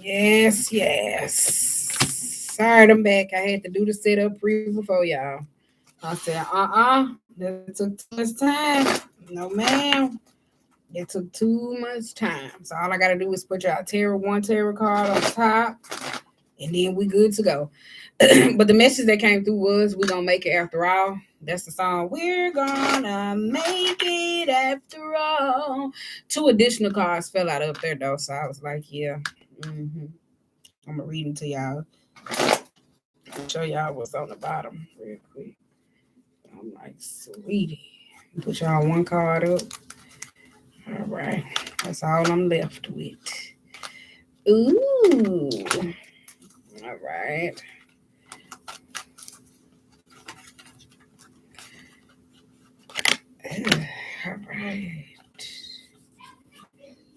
Yes. Sorry, I'm back. I had to do the setup preview before y'all. I said, that took too much time. No, ma'am. It took too much time. So all I gotta do is put y'all tarot card on top, and then we good to go. But the message that came through was we're gonna make it after all. That's the song. We're gonna make it after all. Two additional cards fell out up there though, so I was like, yeah. hmm I'm gonna read them to y'all. Show y'all what's on the bottom real quick. I'm like, sweetie. Put y'all one card up. All right. That's all I'm left with. Ooh. All right. All right.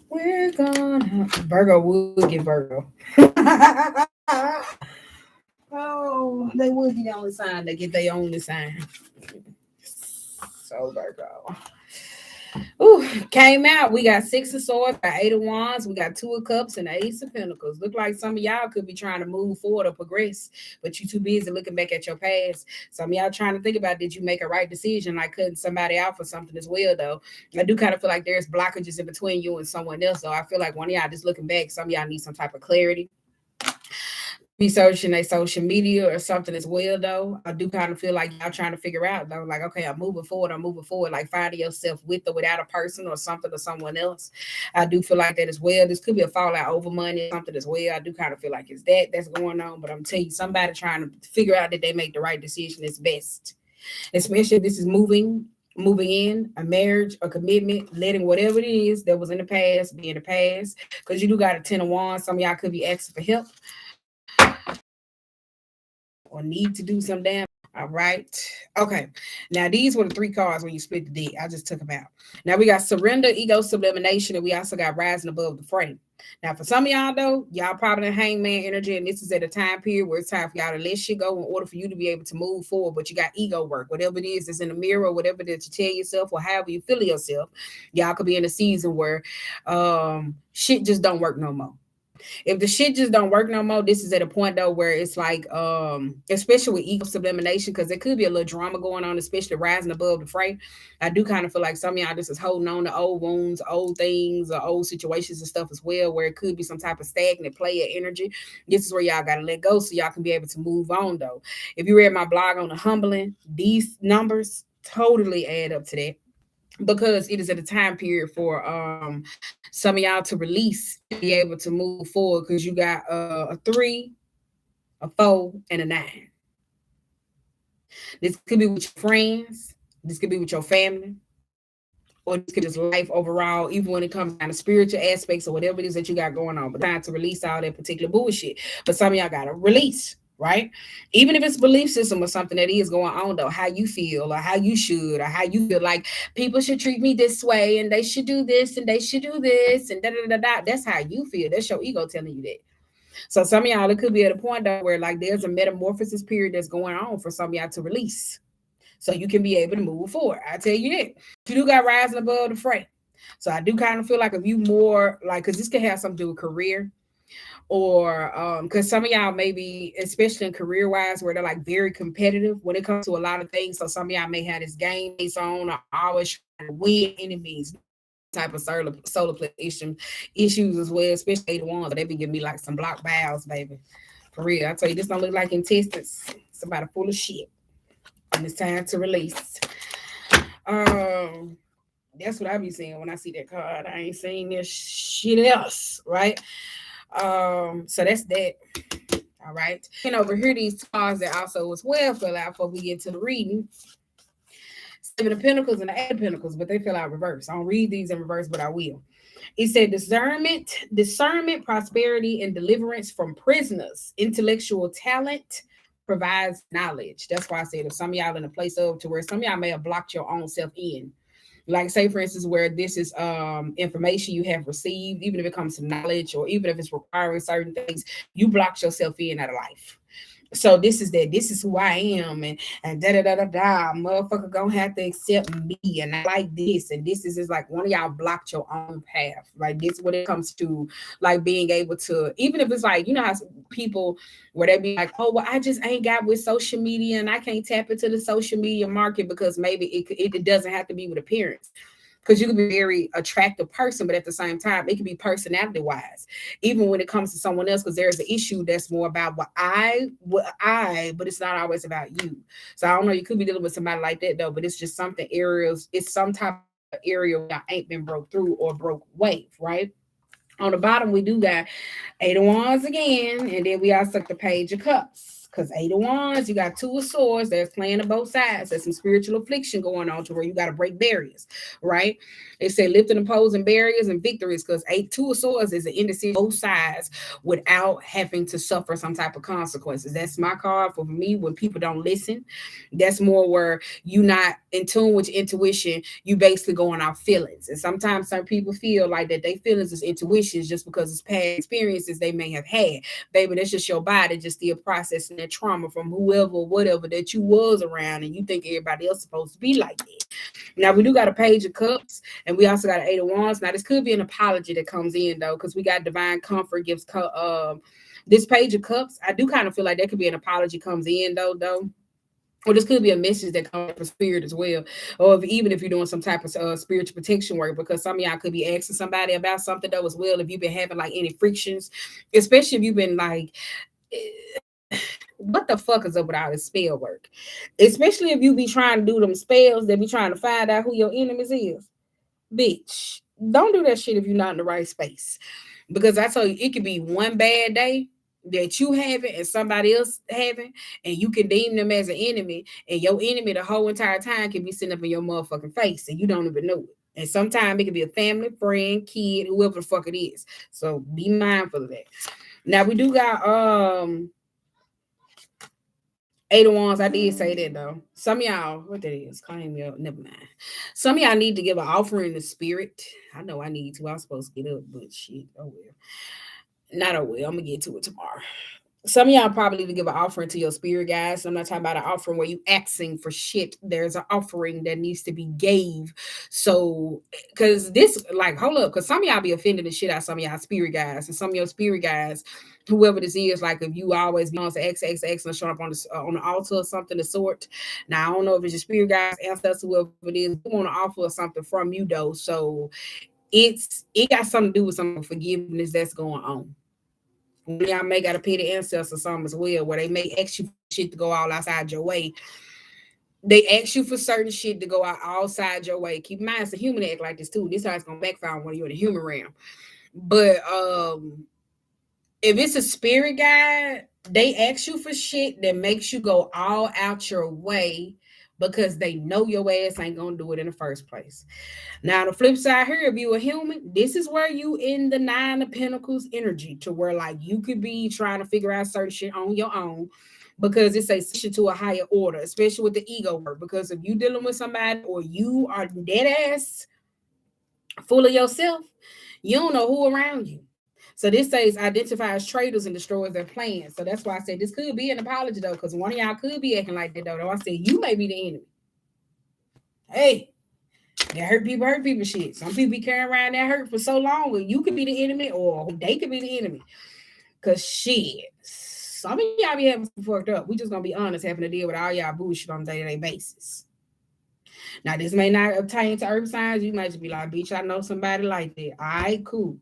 We're gonna Virgo would get Virgo. Oh, they would be the only sign they get their only sign. So Virgo. Ooh, came out. We got Six of Swords, got Eight of Wands, we got Two of Cups, and the Ace of Pentacles. Look like some of y'all could be trying to move forward or progress, but you too busy looking back at your past. Some of y'all trying to think about, did you make a right decision, like cutting somebody out for something as well, though. I do kind of feel like there's blockages in between you and someone else, so I feel like one of y'all just looking back, some of y'all need some type of clarity. Researching a social media or something as well, though. I do kind of feel like y'all trying to figure out, though, like, okay, I'm moving forward, like finding yourself with or without a person or something or someone else. I do feel like that as well. This could be a fallout over money or something as well. I do kind of feel like it's that's going on, but I'm telling you, somebody trying to figure out that they make the right decision is best, especially if this is moving in a marriage, a commitment, letting whatever it is that was in the past be in the past. Because you do got a 10 of Wands. Some of y'all could be asking for help or need to do some damage. All right. Okay. Now, these were the three cards when you split the deck. I just took them out. Now, we got surrender, ego, sublimation, and we also got rising above the frame. Now, for some of y'all, though, y'all probably in hangman energy, and this is at a time period where it's time for y'all to let shit go in order for you to be able to move forward. But you got ego work, whatever it is that's in the mirror, whatever that you tell yourself, or however you feel yourself. Y'all could be in a season where shit just don't work no more. If the shit just don't work no more, this is at a point though where it's like, especially with ego sublimation, because there could be a little drama going on, especially rising above the fray. I do kind of feel like some of y'all just is holding on to old wounds, old things, or old situations and stuff as well, where it could be some type of stagnant player energy. This is where y'all gotta let go so y'all can be able to move on though. If you read my blog on the humbling, these numbers totally add up to that, because it is at a time period for some of y'all to release and be able to move forward, because you got a 3, a 4, and a 9. This could be with your friends, this could be with your family, or this could just life overall, even when it comes down to spiritual aspects or whatever it is that you got going on. But time to release all that particular bullshit. But some of y'all gotta release, right? Even if it's a belief system or something that is going on, though, how you feel or how you should, or how you feel like people should treat me this way and they should do this and they should do this and da da da da. That's how you feel. That's your ego telling you that. So some of y'all, it could be at a point though where like there's a metamorphosis period that's going on for some of y'all to release, so you can be able to move forward. I tell you that. You do got rising above the fray. So I do kind of feel like if you more like, because this can have something to do with career, or because some of y'all maybe, especially in career wise, where they're like very competitive when it comes to a lot of things. So some of y'all may have this game face on, or always trying to win enemies, type of solar issues as well, especially the ones that they be giving me like some block bowels, baby. For real. I tell you, this don't look like intestines. Somebody full of shit. And it's time to release. Um that's what I be seeing when I see that card. I ain't seen this shit else, right? So that's that. All right. And over here, these cards that also as well fell out before we get to the reading. Seven of Pentacles and the Eight of Pentacles, but they fell out reverse. I don't read these in reverse, but I will. It said discernment, prosperity, and deliverance from prisoners. Intellectual talent provides knowledge. That's why I said if some of y'all in a place of to where some of y'all may have blocked your own self in. Like say for instance, where this is information you have received, even if it comes to knowledge or even if it's requiring certain things, you blocked yourself in out of life. So this is that. This is who I am, and da da da da da. Motherfucker gonna have to accept me, and I like this, and this is like one of y'all blocked your own path. Like this, when it comes to like being able to, even if it's like how people where they be like, oh well, I just ain't got with social media, and I can't tap into the social media market because maybe it doesn't have to be with appearance, because you can be a very attractive person, but at the same time, it can be personality wise, even when it comes to someone else, because there's an issue that's more about but it's not always about you. So I don't know, you could be dealing with somebody like that though, but it's just something areas, it's some type of area where y'all ain't been broke through or broke wave, right? On the bottom, we do got Eight of Wands again, and then we also got the Page of Cups. Because Eight of Wands, you got Two of Swords. There's playing on both sides. There's some spiritual affliction going on to where you got to break barriers, right? They say lifting and opposing barriers and victories. Because Two of Swords is an indecision both sides without having to suffer some type of consequences. That's my card for me when people don't listen. That's more where you not in tune with your intuition. You basically going off feelings, and sometimes some people feel like that they feelings is intuitions just because it's past experiences they may have had. Baby, that's just your body just still processing that trauma from whoever or whatever that you was around, and you think everybody else is supposed to be like that. Now we do got a Page of Cups, and we also got an Eight of Wands. Now this could be an apology that comes in though, because we got divine comfort gives this Page of Cups. I do kind of feel like that could be an apology comes in though. Or this could be a message that comes from spirit as well, or even if you're doing some type of spiritual protection work, because some of y'all could be asking somebody about something though as well. If you've been having like any frictions, especially if you've been like, what the fuck is up with all this spell work? Especially if you be trying to do them spells, they be trying to find out who your enemies is. Bitch, don't do that shit if you're not in the right space. Because I tell you, it could be one bad day that you having and somebody else having, and you can deem them as an enemy, and your enemy the whole entire time can be sitting up in your motherfucking face and you don't even know it. And sometimes it can be a family, friend, kid, whoever the fuck it is. So be mindful of that. Now we do got Eight of Wands. I did say that though. Some of y'all, what that is, claim your never mind. Some of y'all need to give an offering to spirit. I know I need to. I was supposed to get up, but shit, oh well. Not oh well. I'm gonna get to it tomorrow. Some of y'all probably need to give an offering to your spirit guys. I'm not talking about an offering where you asking for shit. There's an offering that needs to be gave. So, because this, like, hold up, because some of y'all be offending the shit out of some of y'all spirit guys, and some of your spirit guys, whoever this is, like if you always be on X and showing up on the altar or something of sort. Now I don't know if it's your spirit guys, ancestors, whoever it is, we want to offer something from you though. So it got something to do with some forgiveness that's going on. Y'all may got to pay the ancestors or something as well, where they may ask you for shit to go all outside your way. They ask you for certain shit to go out outside your way. Keep in mind, it's a human act like this too. This is how it's gonna backfire when you're in the human realm. But if it's a spirit guide, they ask you for shit that makes you go all out your way because they know your ass ain't gonna do it in the first place. Now, the flip side here, if you a human, this is where you in the Nine of Pentacles energy, to where like you could be trying to figure out certain shit on your own, because it's a submission to a higher order, especially with the ego work. Because if you dealing with somebody or you are dead ass full of yourself, you don't know who around you. So this says identifies traitors and destroys their plans. So that's why I said this could be an apology though, because one of y'all could be acting like that though. I said you may be the enemy. Hey, that hurt people shit. Some people be carrying around that hurt for so long, and you could be the enemy or they could be the enemy. Cause shit, some of y'all be having some fucked up. We just gonna be honest, having to deal with all y'all bullshit on a day-to-day basis. Now, this may not obtain to earth signs. You might just be like, bitch, I know somebody like that. All right, cool.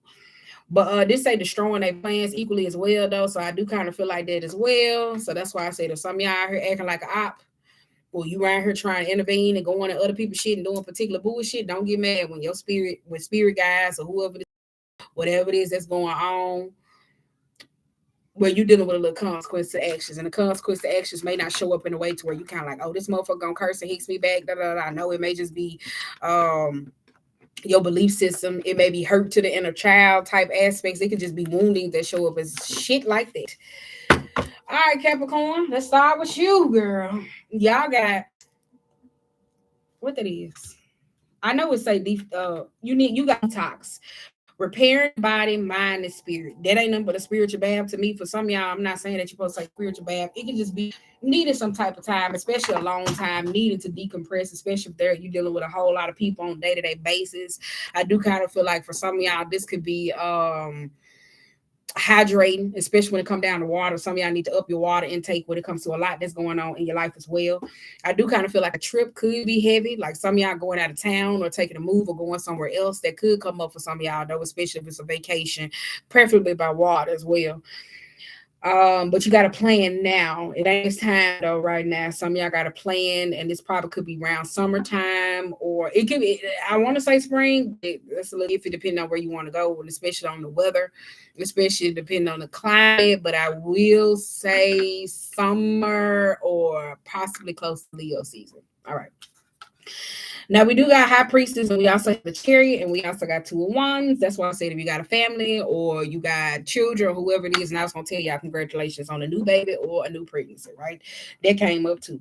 But this say destroying their plans equally as well, though. So I do kind of feel like that as well. So that's why I say that some of y'all out here acting like an op, or you around here trying to intervene and going to other people's shit and doing particular bullshit. Don't get mad when your spirit guys or whoever, whatever it is that's going on, where you dealing with a little consequence to actions, and the consequence to actions may not show up in a way to where you kind of like, oh, this motherfucker gonna curse and hits me back. Da, da, da. I know it may just be your belief system. It may be hurt to the inner child type aspects. It could just be wounding that show up as shit like that. All right, Capricorn, let's start with you, girl. Y'all got what that is. I know it say you got detox, Repairing body, mind, and spirit. That ain't nothing but a spiritual bath to me. For some of y'all, I'm not saying that you're supposed to take spiritual bath. It can just be needing some type of time, especially a long time, needing to decompress, especially if you're dealing with a whole lot of people on a day-to-day basis. I do kind of feel like for some of y'all, this could be hydrating, especially when it comes down to water. Some of y'all need to up your water intake when it comes to a lot that's going on in your life as well. I do kind of feel like a trip could be heavy, like some of y'all going out of town or taking a move or going somewhere else. That could come up for some of y'all though, especially if it's a vacation, preferably by water as well. But you got to plan now. It ain't time though right now. Some of y'all got to plan, and this probably could be around summertime, or it could be. I want to say spring. It's a little iffy depending on where you want to go, and especially on the weather, especially depending on the climate. But I will say summer or possibly close to Leo season. All right. Now we do got high priestess, and we also have the chariot, and we also got two of wands. That's why I said if you got a family or you got children or whoever it is, and I was gonna tell y'all congratulations on a new baby or a new pregnancy, right? That came up too.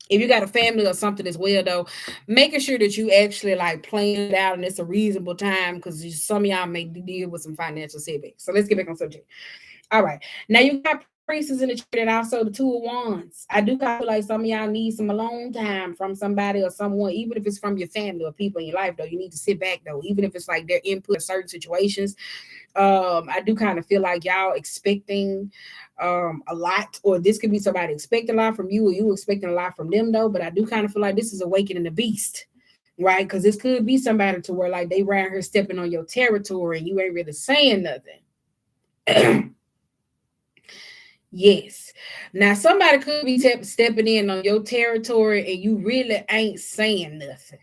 If you got a family or something as well, though, making sure that you actually like plan it out and it's a reasonable time because some of y'all may deal with some financial setbacks. So let's get back on subject. All right, now you got priestess in the church and also the two of wands. I do feel like some of y'all need some alone time from somebody or someone, even if it's from your family or people in your life, though. You need to sit back though, even if it's like their input in certain situations. I do kind of feel like y'all expecting a lot, or this could be somebody expecting a lot from you, or you expecting a lot from them though. But I do kind of feel like this is awakening the beast, right? Because this could be somebody to where like they around here stepping on your territory and you ain't really saying nothing. Yes. Now somebody could be stepping in on your territory and you really ain't saying nothing.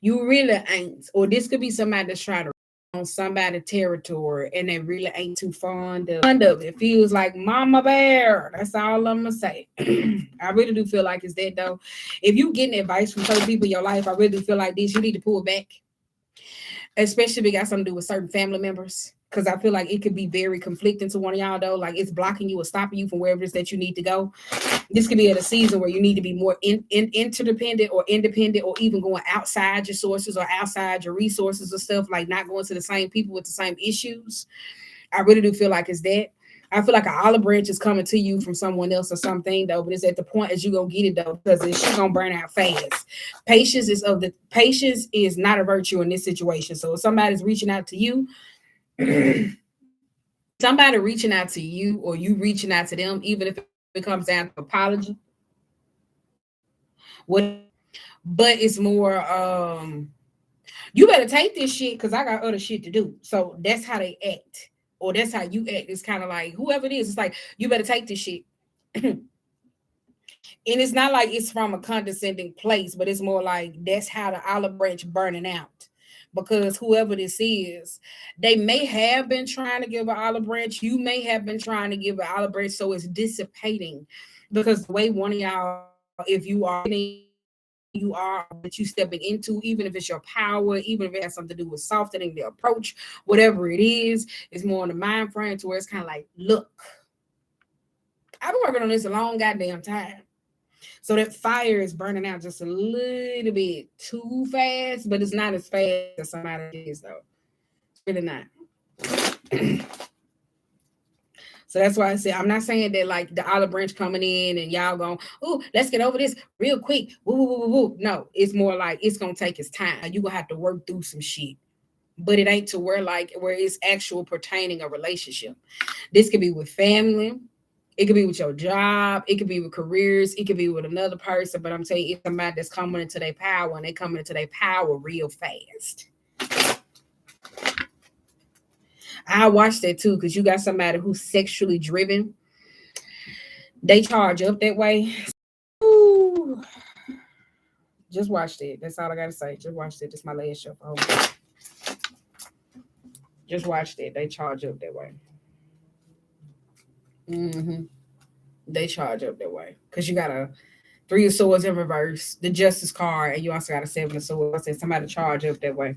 You really ain't. Or this could be somebody that's trying to on somebody's territory and they really ain't too fond of it. It feels like mama bear. That's all I'm gonna say. I really do feel like it's that though. If you getting advice from certain people in your life, I really do feel like this. You need to pull back, especially if it got something to do with certain family members. Because I feel like it could be very conflicting to one of y'all though. Like it's blocking you or stopping you from wherever it is that you need to go. This could be at a season where you need to be more interdependent or independent, or even going outside your sources or outside your resources or stuff, like not going to the same people with the same issues. I really do feel like it's that. I feel like an olive branch is coming to you from someone else or something though, but it's at the point as you gonna get it though, because it's gonna burn out fast. Patience is not a virtue in this situation. So if somebody's reaching out to you, somebody reaching out to you or you reaching out to them, even if it comes down to apology, what? But it's more you better take this shit because I got other shit to do. So that's how they act, or that's how you act. It's kind of like whoever it is, it's like you better take this shit. And it's not like it's from a condescending place, but it's more like that's how the olive branch burning out. Because whoever this is, they may have been trying to give an olive branch. You may have been trying to give an olive branch, so it's dissipating. Because the way one of y'all, if you are that you stepping into, even if it's your power, even if it has something to do with softening the approach, whatever it is more in the mind frame to where it's kind of like, look, I've been working on this a long goddamn time. So that fire is burning out just a little bit too fast, but it's not as fast as somebody is though. It's really not. So that's why I say I'm not saying that like the olive branch coming in and y'all going, oh, let's get over this real quick. Woo, woo, woo, woo. No, it's more like it's gonna take its time. You're gonna have to work through some shit. But it ain't to where it's actual pertaining a relationship. This could be with family, it could be with your job, it could be with careers, it could be with another person. But I'm telling you, it's somebody that's coming into their power, and they coming into their power real fast. I watch that too, because you got somebody who's sexually driven. They charge up that way. Ooh. Just watch that. That's all I gotta say. Just watch that. That's my last show. Just watch that. They charge up that way. Mm-hmm. They charge up that way because you got a 3 of swords in reverse, the justice card, and you also got a 7 of swords. I said somebody charge up that way.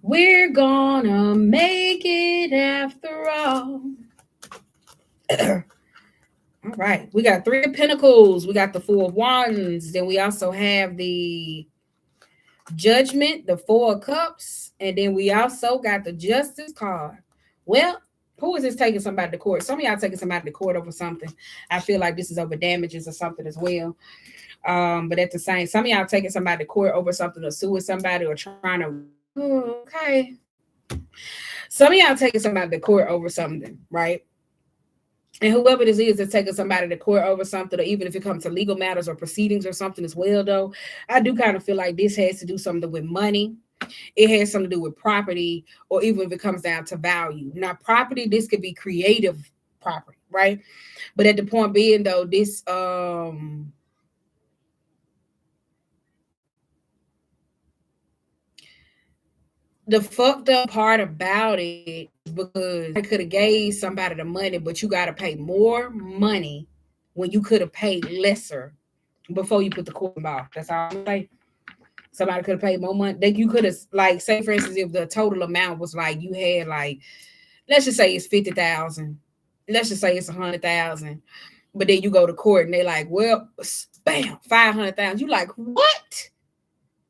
We're gonna make it after all. All right. We got Three of Pentacles. We got the Four of Wands. Then we also have the Judgment, the Four of Cups. And then we also got the Justice card. Well, who is this taking somebody to court? Some of y'all taking somebody to court over something. I feel like this is over damages or something as well. But at the same, some of y'all taking somebody to court over something or suing somebody or trying to. Oh, okay. Some of y'all taking somebody to court over something, right? And whoever this is that's taking somebody to court over something, or even if it comes to legal matters or proceedings or something as well, though, I do kind of feel like this has to do something with money. It has something to do with property, or even if it comes down to value. Now, property, this could be creative property, right? But at the point being, though, this the fucked up part about it is because I could have gave somebody the money, but you got to pay more money when you could have paid lesser before you put the court involved. That's all I'm saying. Somebody could have paid more money. That you could have, like, say for instance, if the total amount was like you had, like, let's just say it's 50,000. Let's just say it's 100,000. But then you go to court and they like, well, bam, 500,000. You like, what?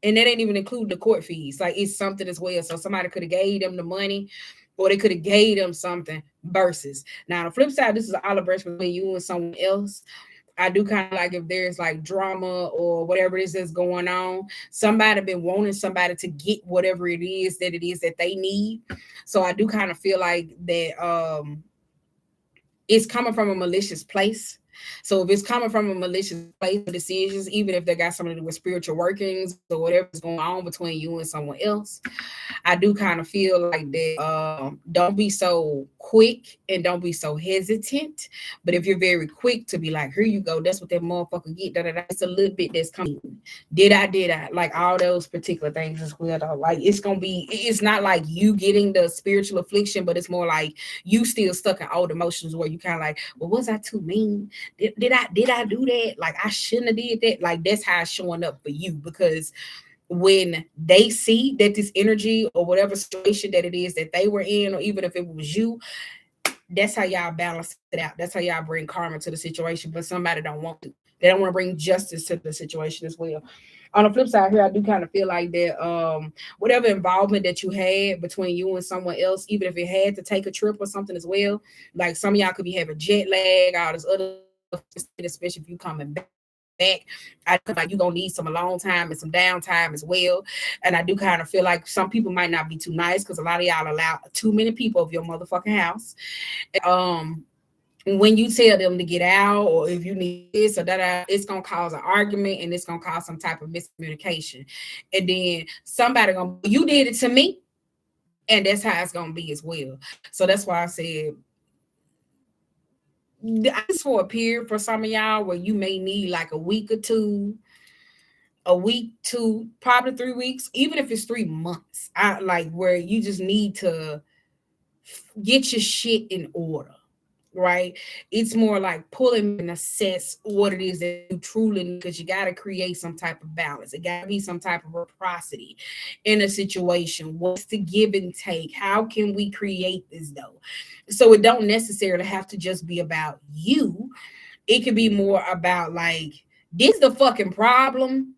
And that ain't even include the court fees. Like, it's something as well. So somebody could have gave them the money, or they could have gave them something versus. Now, on the flip side, this is an olive branch between you and someone else. I do kind of like if there's like drama or whatever it is that's going on, somebody been wanting somebody to get whatever it is that they need. So I do kind of feel like that it's coming from a malicious place. So if it's coming from a malicious place of decisions, even if they got something to do with spiritual workings or whatever's going on between you and someone else, I do kind of feel like that. Don't be so quick and don't be so hesitant. But if you're very quick to be like, here you go, that's what that motherfucker get. It's a little bit that's coming. Did I? Like all those particular things as well. Though. Like it's gonna be. It's not like you getting the spiritual affliction, but it's more like you still stuck in old emotions where you kind of like, well, was I too mean? Did I do that? Like I shouldn't have did that. Like that's how it's showing up for you because when they see that this energy or whatever situation that it is that they were in, or even if it was you, that's how y'all balance it out. That's how y'all bring karma to the situation. But somebody don't want to. They don't want to bring justice to the situation as well. On the flip side here, I do kind of feel like that whatever involvement that you had between you and someone else, even if it had to take a trip or something as well, like some of y'all could be having jet lag, all this other stuff, especially if you coming back. I feel like you're gonna need some alone time and some downtime as well. And I do kind of feel like some people might not be too nice because a lot of y'all allow too many people of your motherfucking house. When you tell them to get out or if you need this or that, it's gonna cause an argument and it's gonna cause some type of miscommunication. And then somebody gonna you did it to me, and that's how it's gonna be as well. So that's why I said this for a period for some of y'all where you may need like a week to probably 3 weeks, even if it's 3 months. I like where you just need to get your shit in order, right? It's more like pulling and assess what it is that you truly need because you got to create some type of balance. It got to be some type of reciprocity in a situation. What's the give and take? How can we create this though? So it don't necessarily have to just be about you. It could be more about like, this is the fucking problem.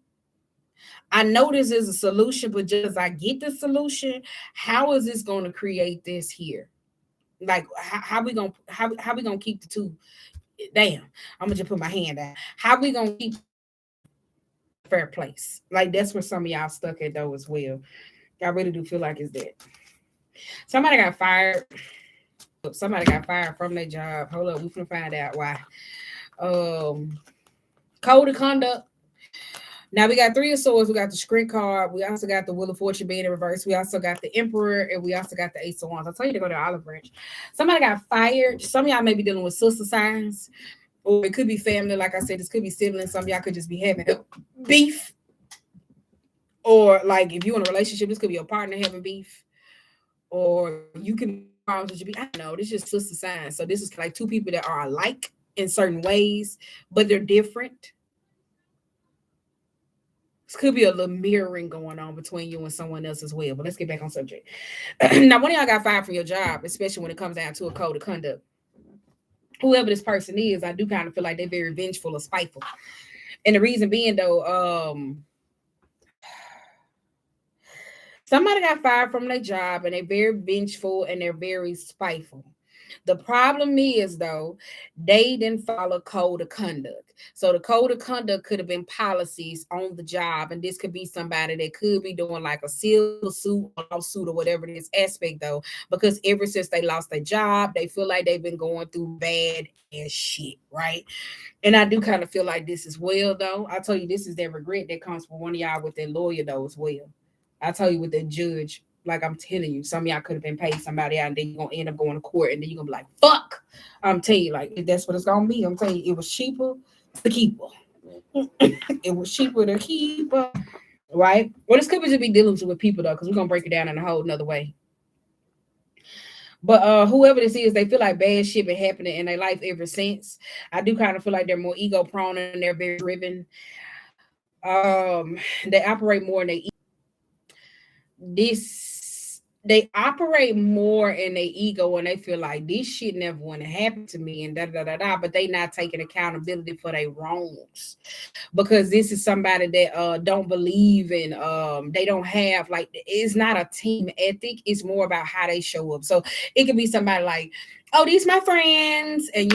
I know this is a solution, but just as I get the solution, how is this going to create this here? Like how we gonna keep the two? Damn, I'm gonna just put my hand out. How we gonna keep a fair place? Like that's where some of y'all stuck at though as well. I really do feel like it's that. Somebody got fired. Somebody got fired from their job. Hold up, we can find out why. Code of conduct. Now we got Three of Swords. We got the Strength card. We also got the Wheel of Fortune being in reverse. We also got the Emperor, and we also got the Ace of Wands. I'll tell you to go to Olive Branch. Somebody got fired. Some of y'all may be dealing with sister signs, or it could be family. Like I said, this could be siblings. Some of y'all could just be having beef, or like if you're in a relationship, this could be a partner having beef, or you can I don't know. This is just sister signs. So this is like two people that are alike in certain ways, but they're different. This could be a little mirroring going on between you and someone else as well. But let's get back on subject. Now, one of y'all got fired from your job, especially when it comes down to a code of conduct. whoever this person is, I do kind of feel like they're very vengeful or spiteful. And the reason being though, somebody got fired from their job and they're very vengeful and they're very spiteful. The problem is though, they didn't follow code of conduct. So the code of conduct could have been policies on the job, and this could be somebody that could be doing like a civil suit or lawsuit or whatever it is aspect though, because ever since they lost their job, they feel like they've been going through bad ass shit, right? And I do kind of feel like this as well, though. I tell you, this is that regret that comes from one of y'all with that lawyer, though, as well. I tell you, with that judge, like I'm telling you, some of y'all could have been paid somebody out, and then you're gonna end up going to court, and then you're gonna be like, "Fuck!" I'm telling you, like that's what it's gonna be. I'm telling you, it was cheaper to keep her. It was cheaper to keep her, right? Well, this could be just be dealing with people though, because we're gonna break it down in a whole another way. But whoever this is, they feel like bad shit been happening in their life ever since. I do kind of feel like they're more ego prone and they're very driven. They operate more in they operate more in their ego and they feel like this shit never want to happen to me and da da da da. But they not taking accountability for their wrongs, because this is somebody that don't believe in they don't have like, it's not a team ethic, it's more about how they show up. So it could be somebody like, oh, these my friends, and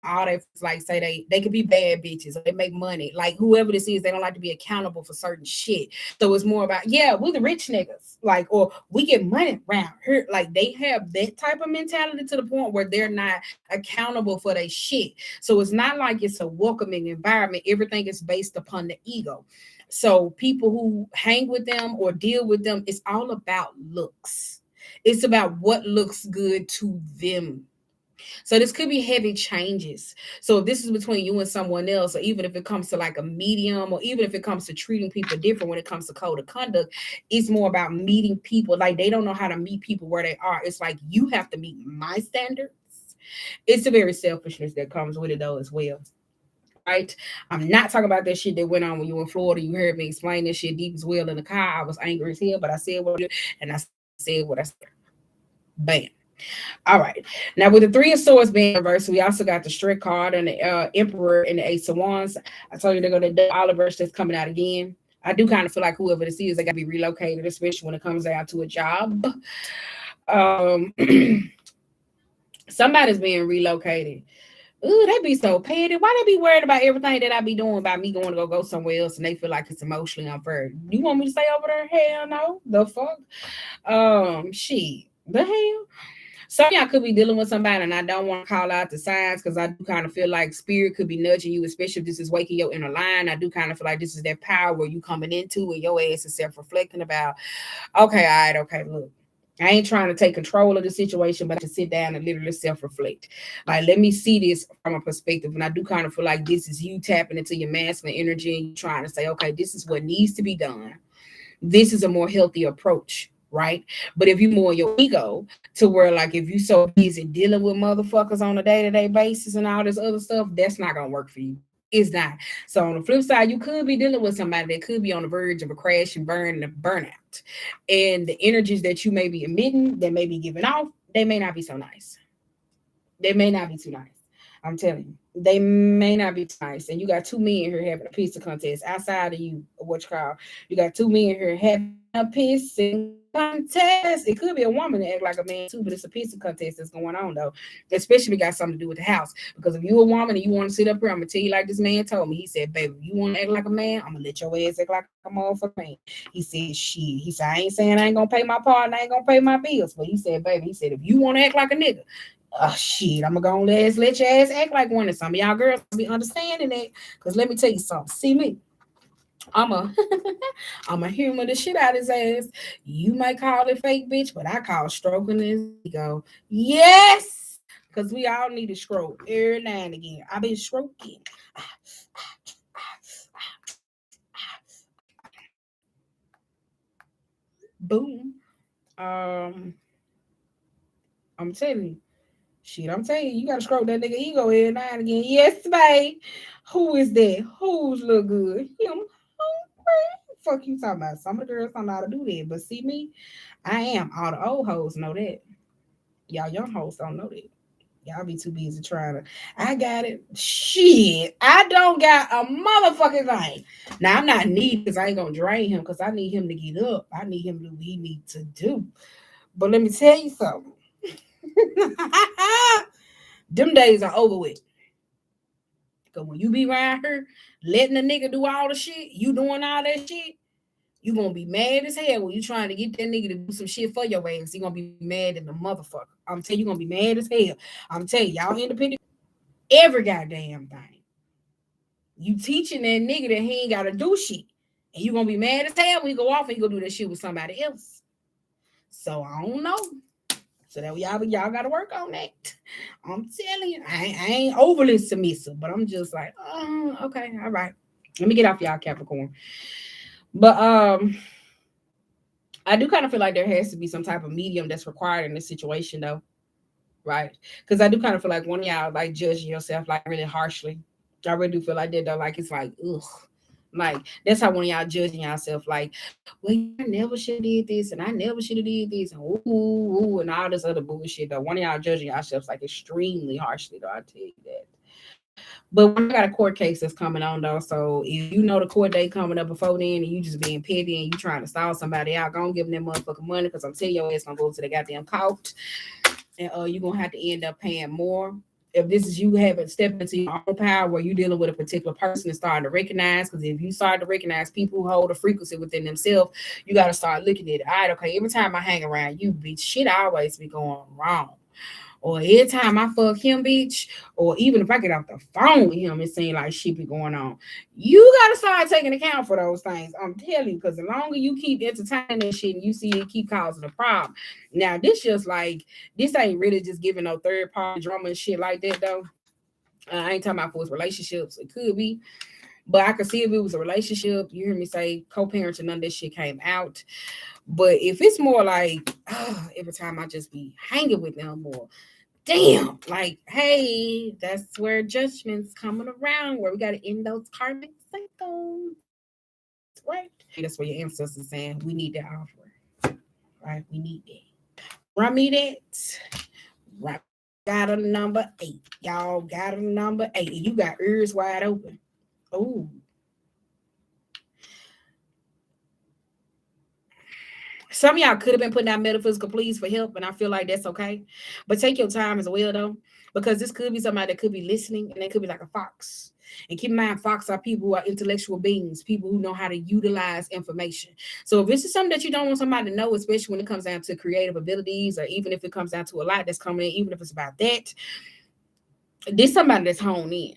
all they like say they could be bad bitches or they make money, like whoever this is, they don't like to be accountable for certain shit. So it's more about, yeah, we're the rich niggas, like, or we get money around here, like they have that type of mentality to the point where they're not accountable for their shit. So it's not like it's a welcoming environment. Everything is based upon the ego. So people who hang with them or deal with them, it's all about looks. It's about what looks good to them. So this could be heavy changes. So if this is between you and someone else, or even if it comes to like a medium, or even if it comes to treating people different when it comes to code of conduct, it's more about meeting people. Like they don't know how to meet people where they are. It's like, you have to meet my standards. It's a very selfishness that comes with it though as well. Right? I'm not talking about that shit that went on when you were in Florida. You heard me explain this shit deep as well in the car. I was angry as hell, but I said what I did, and I said what I said. Bam. All right. Now, with the Three of Swords being reversed, we also got the Strict card and the Emperor and the Ace of Wands. I told you they're going to do Oliver that's coming out again. I do kind of feel like whoever this is, they got to be relocated, especially when it comes down to a job. Um, Somebody's being relocated. Ooh, they be so petty. Why they be worried about everything that I be doing about me going to go somewhere else, and they feel like it's emotionally unfair? You want me to stay over there? Hell no. The fuck? Shit. The hell? Some of y'all could be dealing with somebody, and I don't want to call out the signs because I do kind of feel like spirit could be nudging you, especially if this is waking your inner line. I do kind of feel like this is that power where you coming into and your ass is self-reflecting about, okay, all right, okay, look. I ain't trying to take control of the situation, but I should sit down and literally self-reflect. Like, let me see this from a perspective. And I do kind of feel like this is you tapping into your masculine energy and you trying to say, okay, this is what needs to be done. This is a more healthy approach, right? But if you more your ego to where like if you so busy dealing with motherfuckers on a day-to-day basis and all this other stuff, that's not gonna work for you. It's not. So on the flip side, you could be dealing with somebody that could be on the verge of a crash and burn and a burnout. And the energies that you may be emitting, that may be giving off, they may not be so nice. They may not be too nice. I'm telling you, they may not be too nice. And you got two men here having a pizza contest outside of you, what you call. You got two men here having a pizza contest. It could be a woman that act like a man too, but it's a pizza contest that's going on though. Especially if it got something to do with the house. Because if you a woman and you want to sit up here, I'm gonna tell you like this man told me. He said, "Baby, you want to act like a man? I'm gonna let your ass act like a motherfucker man." He said, "Shit." He said, "I ain't saying I ain't gonna pay my part and I ain't gonna pay my bills." But he said, "Baby," he said, "if you want to act like a nigga, oh shit, I'm gonna let your ass act like one." And some of y'all girls be understanding that. Cause let me tell you something. See me. I'm a I'm a humor the shit out his ass. You might call it fake bitch, but I call stroking his ego. Yes. Cause we all need to stroke every now and again. I've been stroking. Boom. Um, I'm telling you. Shit, I'm telling you, you gotta stroke that nigga ego every now and again. Yes, babe. Who is that? Who's look good? Him. Fuck you talking about? Some of the girls don't know how to do that, but see me, I am. All the old hoes know that. Y'all young hoes don't know that. Y'all be too busy trying to. I got it. Shit. I don't got a motherfucking thing. Now I'm not needy because I ain't gonna drain him because I need him to get up. I need him to do what he needs to do. But let me tell you something. Them days are over with. Cause when you be around her, letting a nigga do all the shit, you doing all that shit, you gonna be mad as hell when you trying to get that nigga to do some shit for your ass. You gonna be mad at the motherfucker. I'm telling you, gonna be mad as hell. I'm telling you, y'all independent. Every goddamn thing. You teaching that nigga that he ain't gotta do shit. And you gonna be mad as hell when you go off and you go do that shit with somebody else. So I don't know. So that y'all gotta work on that. I'm telling you, I ain't overly submissive, but I'm just like, oh, okay, all right. Let me get off y'all Capricorn. But I do kind of feel like there has to be some type of medium that's required in this situation though. Right? Because I do kind of feel like one of y'all like judging yourself like really harshly. I really do feel like that though. Like it's like, ugh. Like that's how one of y'all judging yourself like, well, I never should have did this and I never should have did this and ooh, and all this other bullshit though. One of y'all judging yourselves like extremely harshly though. I tell you that. But when I got a court case that's coming on though, so if you know the court date coming up before then and you just being petty and you trying to stall somebody out, go and give them that motherfucking money because I'm telling your ass gonna go to the goddamn court and you're gonna have to end up paying more. If this is you having stepped into your own power where you're dealing with a particular person and starting to recognize, because if you start to recognize people who hold a frequency within themselves, you got to start looking at it. All right, okay, every time I hang around you, bitch, shit always be going wrong. Or every time I fuck him, bitch, or even if I get off the phone with him, it seems like shit be going on. You gotta start taking account for those things. I'm telling you, because the longer you keep entertaining that shit and you see it keep causing a problem. Now, this just like this ain't really just giving no third party drama and shit like that though. I ain't talking about for his relationships. It could be, but I could see if it was a relationship. You hear me say co-parenting, none of this shit came out. But if it's more like every time I just be hanging with them or damn, like, hey, that's where judgment's coming around, where we got to end those karmic cycles, right? That's where your ancestors saying we need that offer, right? We need that. Run me that. Right. Got a number 8. Y'all got a number 8. You got ears wide open. Oh, some of y'all could have been putting out metaphysical pleas for help, and I feel like that's okay. But take your time as well, though, because this could be somebody that could be listening, and they could be like a fox. And keep in mind, fox are people who are intellectual beings, people who know how to utilize information. So if this is something that you don't want somebody to know, especially when it comes down to creative abilities, or even if it comes down to a lot that's coming in, even if it's about that, this somebody that's honed in.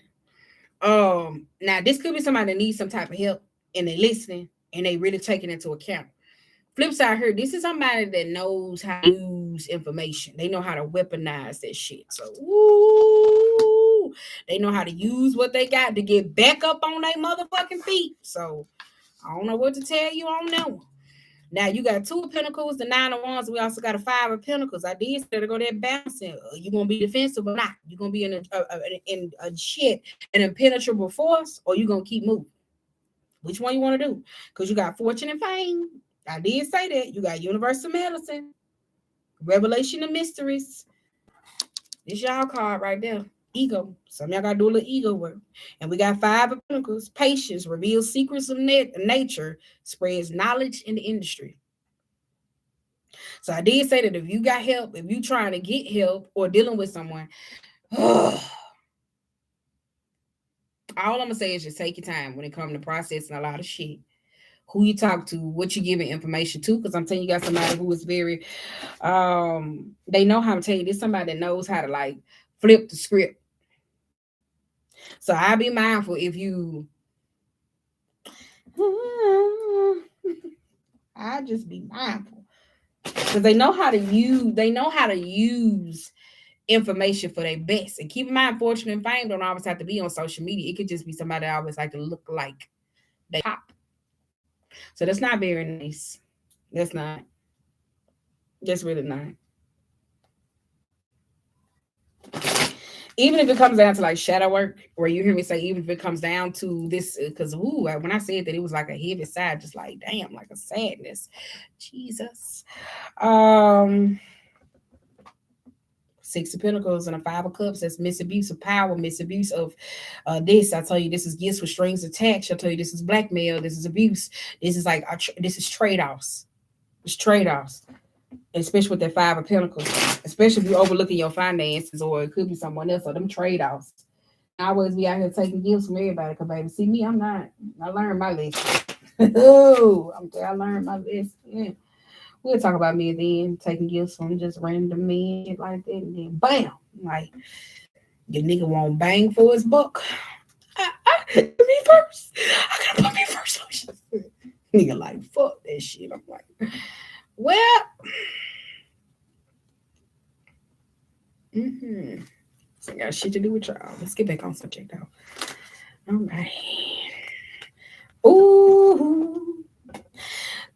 Now this could be somebody that needs some type of help, and they listening, and they really taking into account. Flip side here, this is somebody that knows how to use information. They know how to weaponize that shit. So, ooh, they know how to use what they got to get back up on their motherfucking feet. So, I don't know what to tell you on that one. Now, you got 2 of Pentacles, the 9 of Wands. We also got a 5 of Pentacles. I did say to go there balancing. You gonna be defensive or not? You gonna be in a shit, an impenetrable force, or you gonna keep moving? Which one you want to do? Because you got fortune and fame. I did say that. You got universal medicine, revelation of mysteries. This y'all card right there. Ego. Some of y'all got to do a little ego work. And we got 5 of Pentacles. Patience reveals secrets of nature, spreads knowledge in the industry. So I did say that if you got help, if you trying to get help or dealing with someone, all I'm going to say is just take your time when it comes to processing a lot of shit. Who you talk to, what you giving information to, because I'm telling you, got somebody who is very, they know how to tell you. This somebody that knows how to like flip the script. So I be mindful if you, I just be mindful because they know how to use. They know how to use information for their best. And keep in mind, fortune and fame don't always have to be on social media. It could just be somebody that always like to look like they pop. So that's not very nice. That's not. That's really not. Even if it comes down to like shadow work, where you hear me say, even if it comes down to this, because when I said that it was like a heavy side, just like damn, like a sadness. Jesus. Some Six of Pentacles and a Five of Cups. That's misabuse of power, misabuse of this. I tell you, this is gifts with strings attached. I tell you, this is blackmail. This is abuse. This is like this is trade-offs. It's trade-offs, especially with that Five of Pentacles. Especially if you're overlooking your finances, or it could be someone else, or them trade-offs. I always be out here taking gifts from everybody. Cause baby, see me, I'm not. I learned my lesson. Oh, I learned my lesson. Yeah. We'll talk about me then, taking gifts from just random men, shit like that, and then bam, like your nigga won't bang for his buck. Put me first. I gotta put me first. Nigga like fuck that shit. I'm like, well, so I got shit to do with y'all. Let's get back on subject though. All right. Ooh.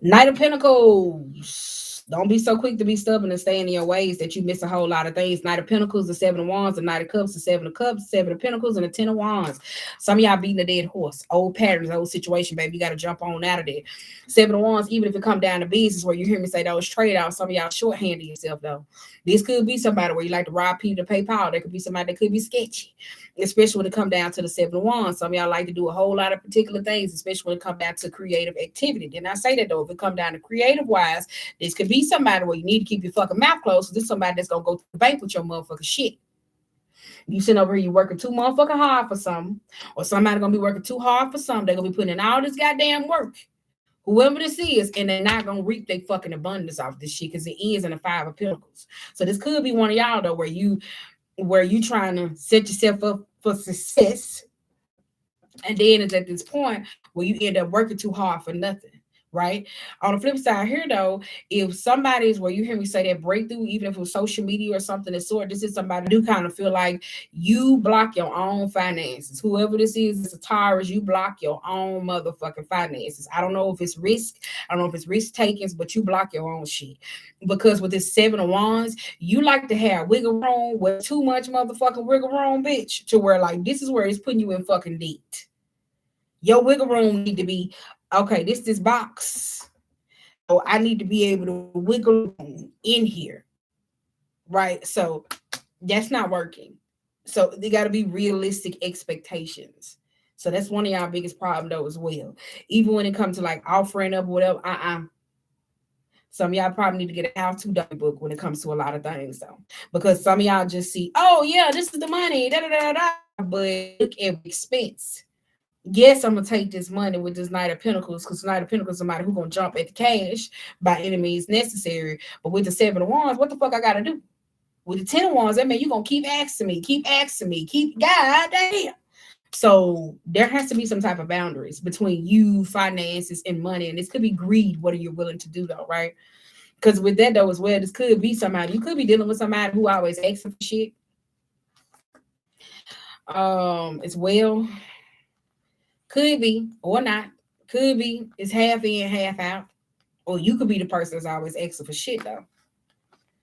Knight of Pentacles. Don't be so quick to be stubborn and stay in your ways that you miss a whole lot of things. Knight of Pentacles, the Seven of Wands, the Knight of Cups, the Seven of Cups, Seven of Pentacles, and the Ten of Wands. Some of y'all beating a dead horse. Old patterns, old situation, baby. You got to jump on out of there. Seven of Wands, even if it come down to business where you hear me say those trade-offs, some of y'all shorthanding yourself, though. This could be somebody where you like to rob people to pay power. There could be somebody that could be sketchy, especially when it come down to the Seven of Wands. Some of y'all like to do a whole lot of particular things, especially when it come down to creative activity. Didn't I say that, though? If it come down to creative-wise, this could be somebody where you need to keep your fucking mouth closed. This is somebody that's going to go to the bank with your motherfucking shit. You sitting over here, you working too motherfucking hard for something, or somebody going to be working too hard for something. They're going to be putting in all this goddamn work, whoever this is, and they're not going to reap their fucking abundance off this shit because it ends in the Five of Pentacles. So this could be one of y'all, though, where you trying to set yourself up for success, and then it's at this point where you end up working too hard for nothing, right? On the flip side here, though, if somebody's where you hear me say that breakthrough, even if it was social media or something of sort, this is somebody do kind of feel like you block your own finances. Whoever this is, it's a Taurus, you block your own motherfucking finances. I don't know if it's risk, I don't know if it's risk takings, but you block your own shit. Because with this Seven of Wands, you like to have wiggle room with too much motherfucking wiggle room, bitch, to where like this is where it's putting you in fucking deep. Your wiggle room need to be, okay, this box. So I need to be able to wiggle in here. Right? So that's not working. So they got to be realistic expectations. So that's one of y'all biggest problem though as well. Even when it comes to like offering up whatever, some of y'all probably need to get a how-to book when it comes to a lot of things though. Because some of y'all just see, oh yeah, this is the money, but look at expense. Yes, I'm gonna take this money with this Knight of Pentacles, because Knight of Pentacles is somebody who's gonna jump at the cash by any means necessary. But with the Seven of Wands, what the fuck I gotta do? With the Ten of Wands, that means you're gonna keep asking me, keep god damn. So there has to be some type of boundaries between you, finances, and money. And this could be greed, what are you willing to do though, right? Because with that though as well, this could be somebody, you could be dealing with somebody who always asks for shit. As well. Could be or not. Could be it's half in, half out. Or you could be the person that's always asking for shit though.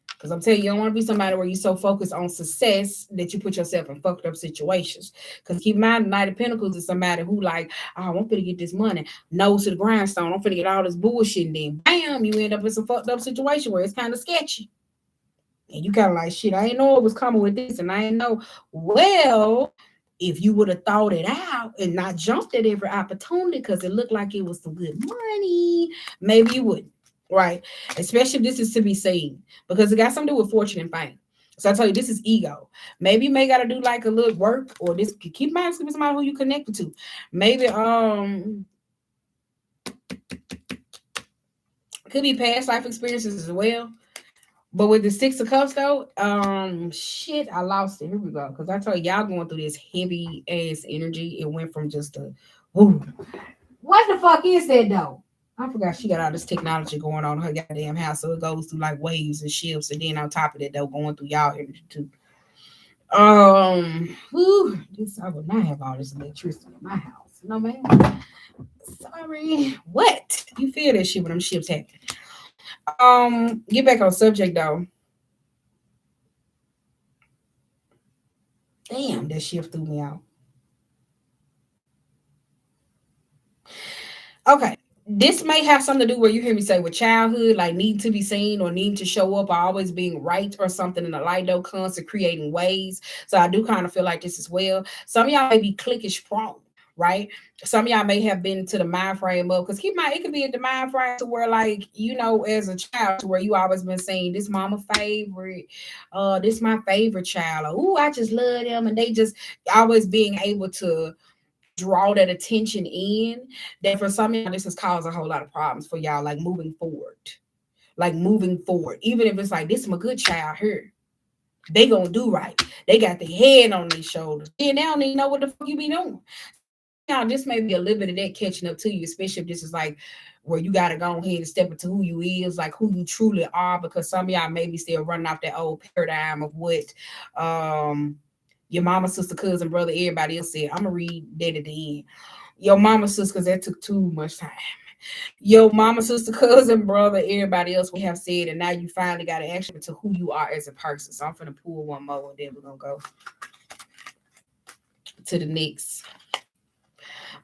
Because I'm telling you, don't want to be somebody where you're so focused on success that you put yourself in fucked up situations. Because keep in mind, the Knight of Pentacles is somebody who like, oh, I'm finna get this money, nose to the grindstone. I'm finna get all this bullshit, and then bam, you end up in some fucked up situation where it's kind of sketchy. And you kind of like, shit, I ain't know it was coming with this, and I ain't know. Well, if you would have thought it out and not jumped at every opportunity because it looked like it was some good money, maybe you wouldn't, right? Especially if this is to be seen, because it got something to do with fortune and fame. So I tell you, this is ego. Maybe you may got to do like a little work, or this keep in mind, it's somebody who you connected to. Maybe could be past life experiences as well. But with the Six of Cups though, shit, I lost it. Here we go. Because I told y'all going through this heavy ass energy. It went from just a whoo. What the fuck is that though? I forgot she got all this technology going on in her goddamn house. So it goes through like waves and shifts. And then on top of that, though, going through y'all energy too. This I would not have all this electricity in my house. No man. Sorry. What? You feel that shit when them ships happen. Get back on subject though. Damn, that shift threw me out. Okay, This may have something to do where you hear me say with childhood, like need to be seen or need to show up or always being right or something in the light though comes to creating ways. So I do kind of feel like this as well. Some of y'all may be cliquish prone, right? Some of y'all may have been to the mind frame of, because keep in mind, it could be at the mind frame to where, like, you know, as a child, to where you always been saying, this mama favorite, this my favorite child, or ooh, I just love them, and they just always being able to draw that attention in. That for some of y'all, this has caused a whole lot of problems for y'all, like moving forward. Like moving forward. Even if it's like, this is my good child here. They gonna do right. They got their head on their shoulders. And they don't even know what the fuck you be doing. Now, this may be a little bit of that catching up to you, especially if this is like where you gotta go ahead and step into who you is, like who you truly are, because some of y'all maybe still running off that old paradigm of what your mama, sister, cousin, brother, everybody else said. I'm gonna read that at the end. Your mama, sister, because that took too much time. Your mama, sister, cousin, brother, everybody else we have said, and now you finally got to action to who you are as a person. So I'm gonna pull one more, and then we're gonna go to the next.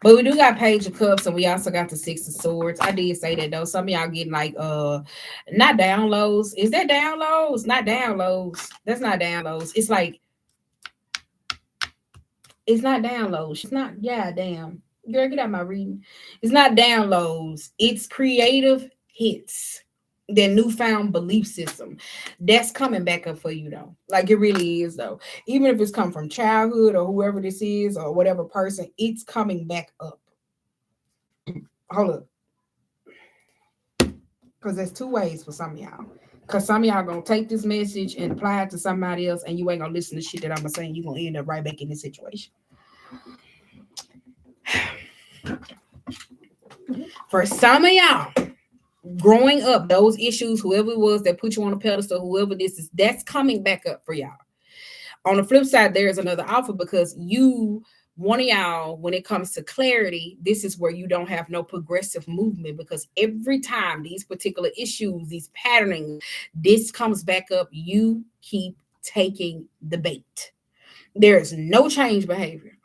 But we do got Page of Cups, and we also got the Six of Swords. I did say that though. Some of y'all getting like not downloads. Is that downloads? Not downloads. That's not downloads. It's like, it's not downloads. It's not, yeah, damn. Girl, get out my reading. It's not downloads. It's creative hits. Their newfound belief system. That's coming back up for you though. Like it really is though. Even if it's come from childhood or whoever this is or whatever person, it's coming back up. Hold up. Because there's two ways for some of y'all. Because some of y'all gonna take this message and apply it to somebody else, and you ain't gonna listen to shit that I'm gonna say, and you're gonna end up right back in this situation. For some of y'all, growing up, those issues, whoever it was that put you on a pedestal, whoever this is, that's coming back up for y'all. On the flip side, there is another offer because one of y'all, when it comes to clarity, this is where you don't have no progressive movement because every time these particular issues, these patterning, this comes back up, you keep taking the bait. There is no change behavior.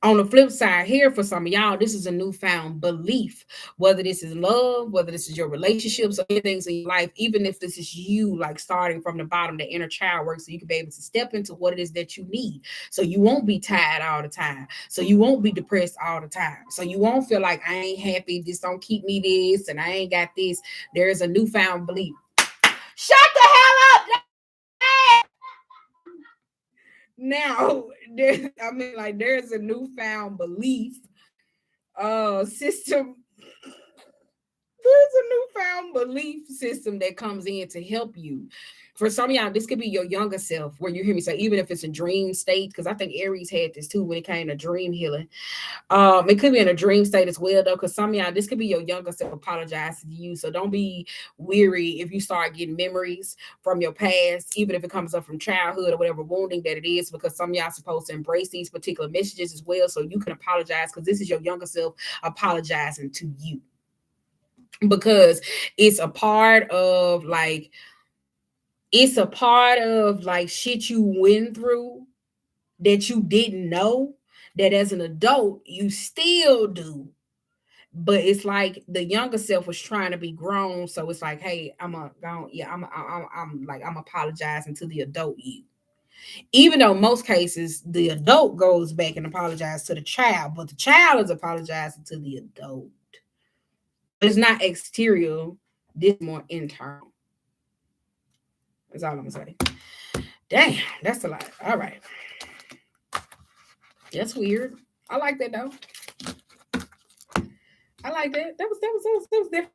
On the flip side here, for some of y'all, this is a newfound belief, whether this is love, whether this is your relationships or things in your life, even if this is you like starting from the bottom, the inner child work, so you can be able to step into what it is that you need. So you won't be tired all the time. So you won't be depressed all the time. So you won't feel like I ain't happy, this don't keep me this, and I ain't got this. There is a newfound belief. Shut the hell up! Now, there's a newfound belief system. There's a newfound belief system that comes in to help you. For some of y'all, this could be your younger self, where you hear me say, even if it's a dream state, because I think Aries had this too when it came to dream healing. It could be in a dream state as well, though, because some of y'all, this could be your younger self apologizing to you. So don't be weary if you start getting memories from your past, even if it comes up from childhood or whatever wounding that it is, because some of y'all are supposed to embrace these particular messages as well, so you can apologize, because this is your younger self apologizing to you. Because it's a part of like shit you went through that you didn't know, that as an adult you still do. But it's like the younger self was trying to be grown, so it's like, hey, I'm apologizing to the adult you. Even though most cases the adult goes back and apologizes to the child, but the child is apologizing to the adult. It's not exterior, this is more internal. That's all I'm gonna say. Damn, that's a lot. All right. That's weird. I like that though. I like that. That was different.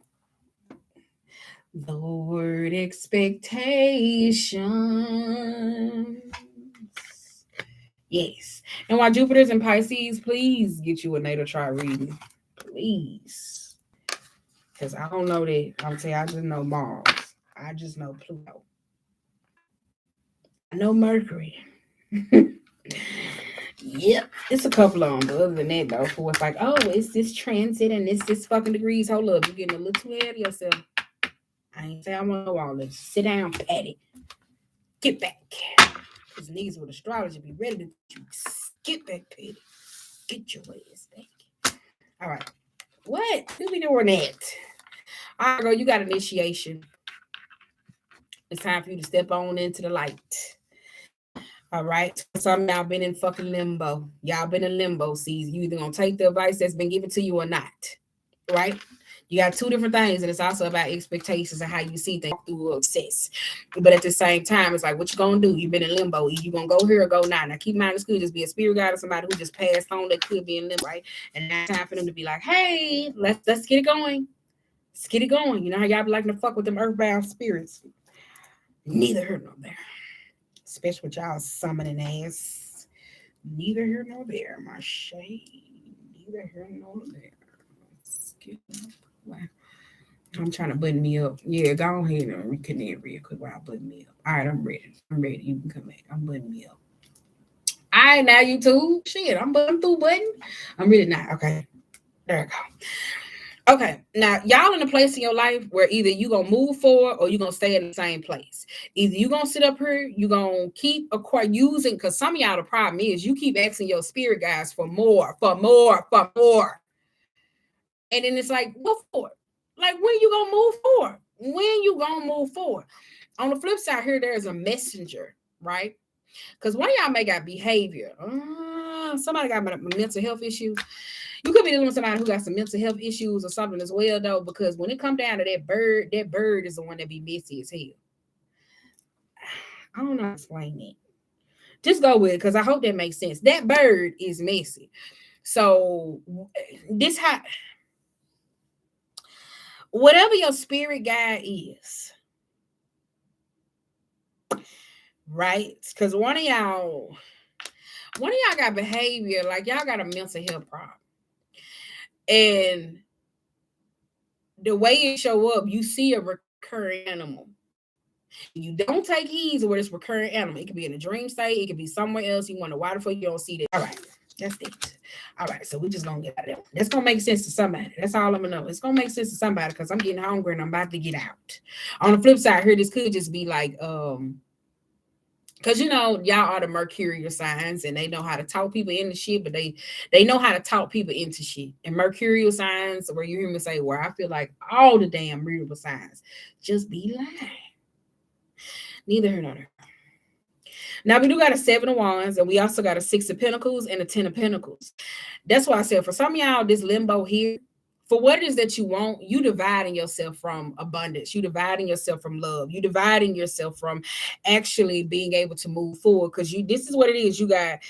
The word expectation. Yes. And while Jupiter's in Pisces, please get you a natal chart reading. Please. Because I don't know that. I'm saying I just know Mars. I just know Pluto. I know Mercury. Yep, it's a couple of them, but other than that, though, for it's like, oh, it's this transit and it's this fucking degrees. Hold up, you're getting a little too ahead of yourself. I ain't say I want to know all this. Sit down, Patty. Get back. Because niggas with astrology be ready to get back, Patty. Get your ass back. All right. What? You be doing that? All right, girl, you got initiation. It's time for you to step on into the light. All right. Some of y'all been in fucking limbo. Y'all been in limbo season. You either gonna take the advice that's been given to you or not. Right? You got two different things, and it's also about expectations and how you see things through success. But at the same time, it's like, what you gonna do? You've been in limbo. You gonna go here or go now? Now keep in mind, this could just be a spirit guide or somebody who just passed on that could be in limbo, right? And now it's time for them to be like, hey, let's get it going. Let's get it going. You know how y'all be liking to fuck with them earthbound spirits. Neither here nor there. Especially with y'all summoning ass. Neither here nor there, my shade. Neither here nor there. Wow. I'm trying to button me up. Yeah, go ahead and reconnect real quick while I button me up. All right, I'm ready. I'm ready. You can come back. I'm butting me up. All right, now YouTube. Shit, I'm butting through button. I'm ready now. Okay. There we go. Okay, now y'all in a place in your life where either you gonna move forward or you gonna stay in the same place. Either you gonna sit up here, you gonna keep using, because some of y'all the problem is you keep asking your spirit guides for more, for more, for more. And then it's like, go for it. Like, when you gonna move forward? When you gonna move forward? On the flip side here, there's a messenger, right? Because one of y'all may got behavior. Somebody got mental health issues. You could be dealing with somebody who got some mental health issues or something as well, though, because when it comes down to that bird is the one that be messy as hell. I don't know how to explain it. Just go with it, because I hope that makes sense. That bird is messy. So this how, whatever your spirit guide is, right? Because one of y'all got behavior, like y'all got a mental health problem. And the way it show up, you see a recurring animal. You don't take heed to where this recurring animal. It could be in a dream state. It could be somewhere else. You want to water for you don't see that. All right. That's it. All right. So we just going to get out of there. That's going to make sense to somebody. That's all I'm going to know. It's going to make sense to somebody because I'm getting hungry and I'm about to get out. On the flip side here, this could just be like, because y'all are the mercurial signs and they know how to talk people into shit, but they know how to talk people into shit. And mercurial signs, where you hear me say, where I feel like all the damn mutable signs just be lying. Neither here nor there. Now we do got a 7 of Wands, and we also got a 6 of Pentacles and a 10 of Pentacles. That's why I said for some of y'all, this limbo here, for what it is that you want, you dividing yourself from abundance. You dividing yourself from love. You dividing yourself from actually being able to move forward. Because this is what it is. You got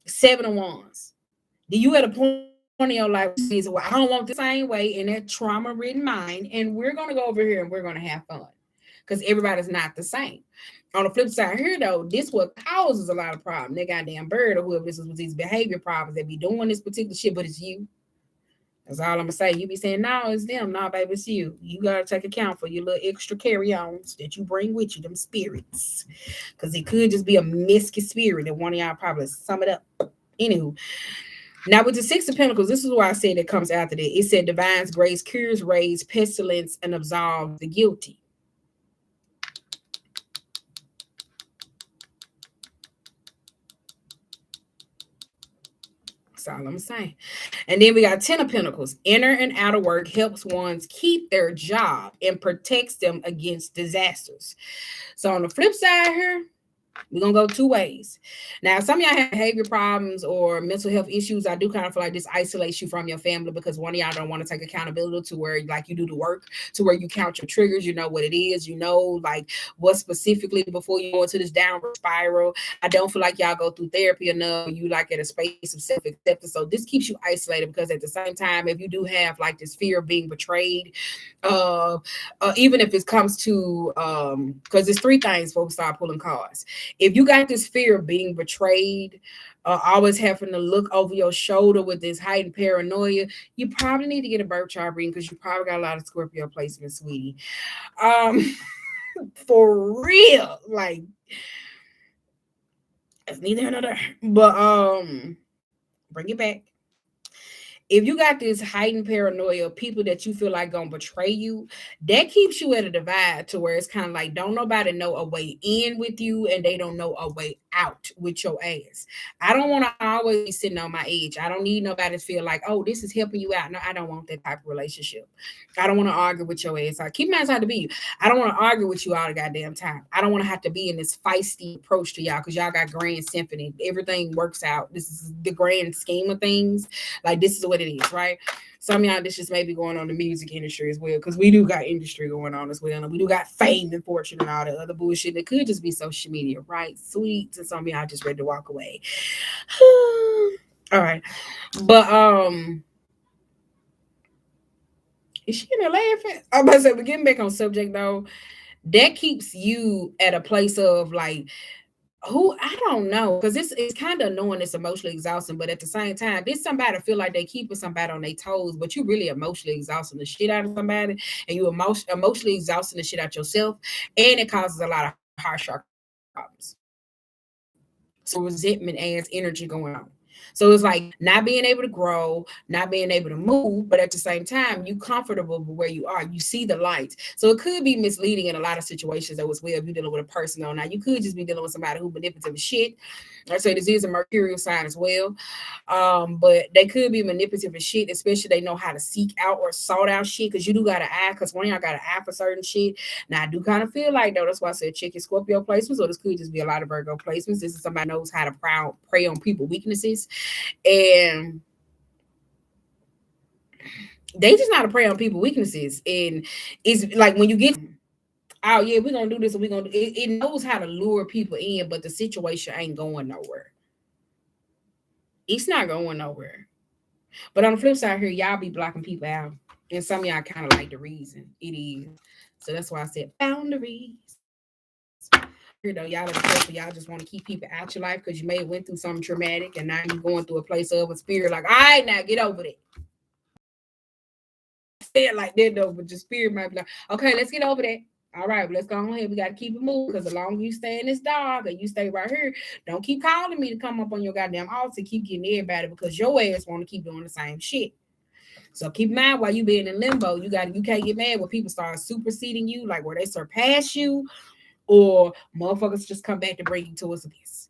7 of Wands. Do you at a point in your life says, well, I don't want the same way in that trauma-ridden mind, and we're going to go over here and we're going to have fun. Because everybody's not the same. On the flip side here, though, this what causes a lot of problems. That goddamn bird or whoever this is with these behavior problems, they be doing this particular shit, but it's you. That's all I'm gonna say. You be saying, no, it's them. No, baby, it's you. You gotta take account for your little extra carry-ons that you bring with you, them spirits. Because it could just be a misky spirit that one of y'all probably sum it up. Anywho. Now with the 6 of Pentacles, this is why I said it comes after that. It said divines grace, cures rage, pestilence, and absolve the guilty. That's all I'm saying. And then we got 10 of Pentacles. Inner and outer work helps ones keep their job and protects them against disasters. So on the flip side here, we're going to go 2 ways. Now, some of y'all have behavior problems or mental health issues. I do kind of feel like this isolates you from your family because one of y'all don't want to take accountability to where like you do the work, to where you count your triggers, you know what it is, you know, like what specifically before you go into this downward spiral. I don't feel like y'all go through therapy enough. You like at a space of self-acceptance. So this keeps you isolated because at the same time, if you do have like this fear of being betrayed, even if it comes to, because there's 3 things before we start pulling cards. If you got this fear of being betrayed, always having to look over your shoulder with this heightened paranoia, you probably need to get a birth chart reading because you probably got a lot of Scorpio placement, sweetie. For real, like it's neither another. But bring it back. If you got this heightened paranoia of people that you feel like gonna betray you, that keeps you at a divide to where it's kind of like don't nobody know a way in with you and they don't know a way out with your ass. I don't want to always be sitting on my edge. I don't need nobody to feel like, oh, this is helping you out. No, I don't want that type of relationship. I don't want to argue with your ass. I keep my how to be. I don't want to argue with you all the goddamn time. I don't want to have to be in this feisty approach to y'all because y'all got grand symphony. Everything works out. This is the grand scheme of things. Like this is what it is, right? Some of y'all, this just may be going on the music industry as well, because we do got industry going on as well, and we do got fame and fortune and all the other bullshit that could just be social media, right? Sweet. And some of y'all just ready to walk away. All right, but is she in there laughing? I'm about to say, we're getting back on subject though. That keeps you at a place of like, who I don't know, because it's kind of annoying, it's emotionally exhausting, but at the same time, this somebody feel like they keeping somebody on their toes, but you really emotionally exhausting the shit out of somebody, and you emotionally exhausting the shit out yourself, and it causes a lot of heart chakra problems. So resentment adds energy going on. So it's like not being able to grow, not being able to move, but at the same time, you comfortable with where you are. You see the light. So it could be misleading in a lot of situations though as well if you're dealing with a person on. Now you could just be dealing with somebody who manipulative as shit. I say this is a mercurial sign as well. But they could be manipulative as shit, especially they know how to seek out or sort out shit, because you do got to act, because one of y'all got to act for certain shit. Now I do kind of feel like though, that's why I said check your Scorpio placements, or this could just be a lot of Virgo placements. This is somebody knows how to prey on people weaknesses, and they just not to prey on people weaknesses. And it's like when you get, oh yeah, we're gonna do this, and we're gonna do it knows how to lure people in, but the situation ain't going nowhere. It's not going nowhere. But on the flip side here, y'all be blocking people out. And some of y'all kind of like the reason it is. So that's why I said boundaries. Here though, y'all are the person, y'all just want to keep people out your life because you may have went through something traumatic, and now you're going through a place of a spirit like, all right, now get over it. Say it like that though, but your spirit might be like, okay, let's get over that. All right, let's go on here. We got to keep it moving, because as long as you stay in this dog and you stay right here, don't keep calling me to come up on your goddamn altar, keep getting everybody, because your ass want to keep doing the same shit. So keep in mind, while you being in limbo, you can't get mad when people start superseding you, like where they surpass you, or motherfuckers just come back to bring you towards this.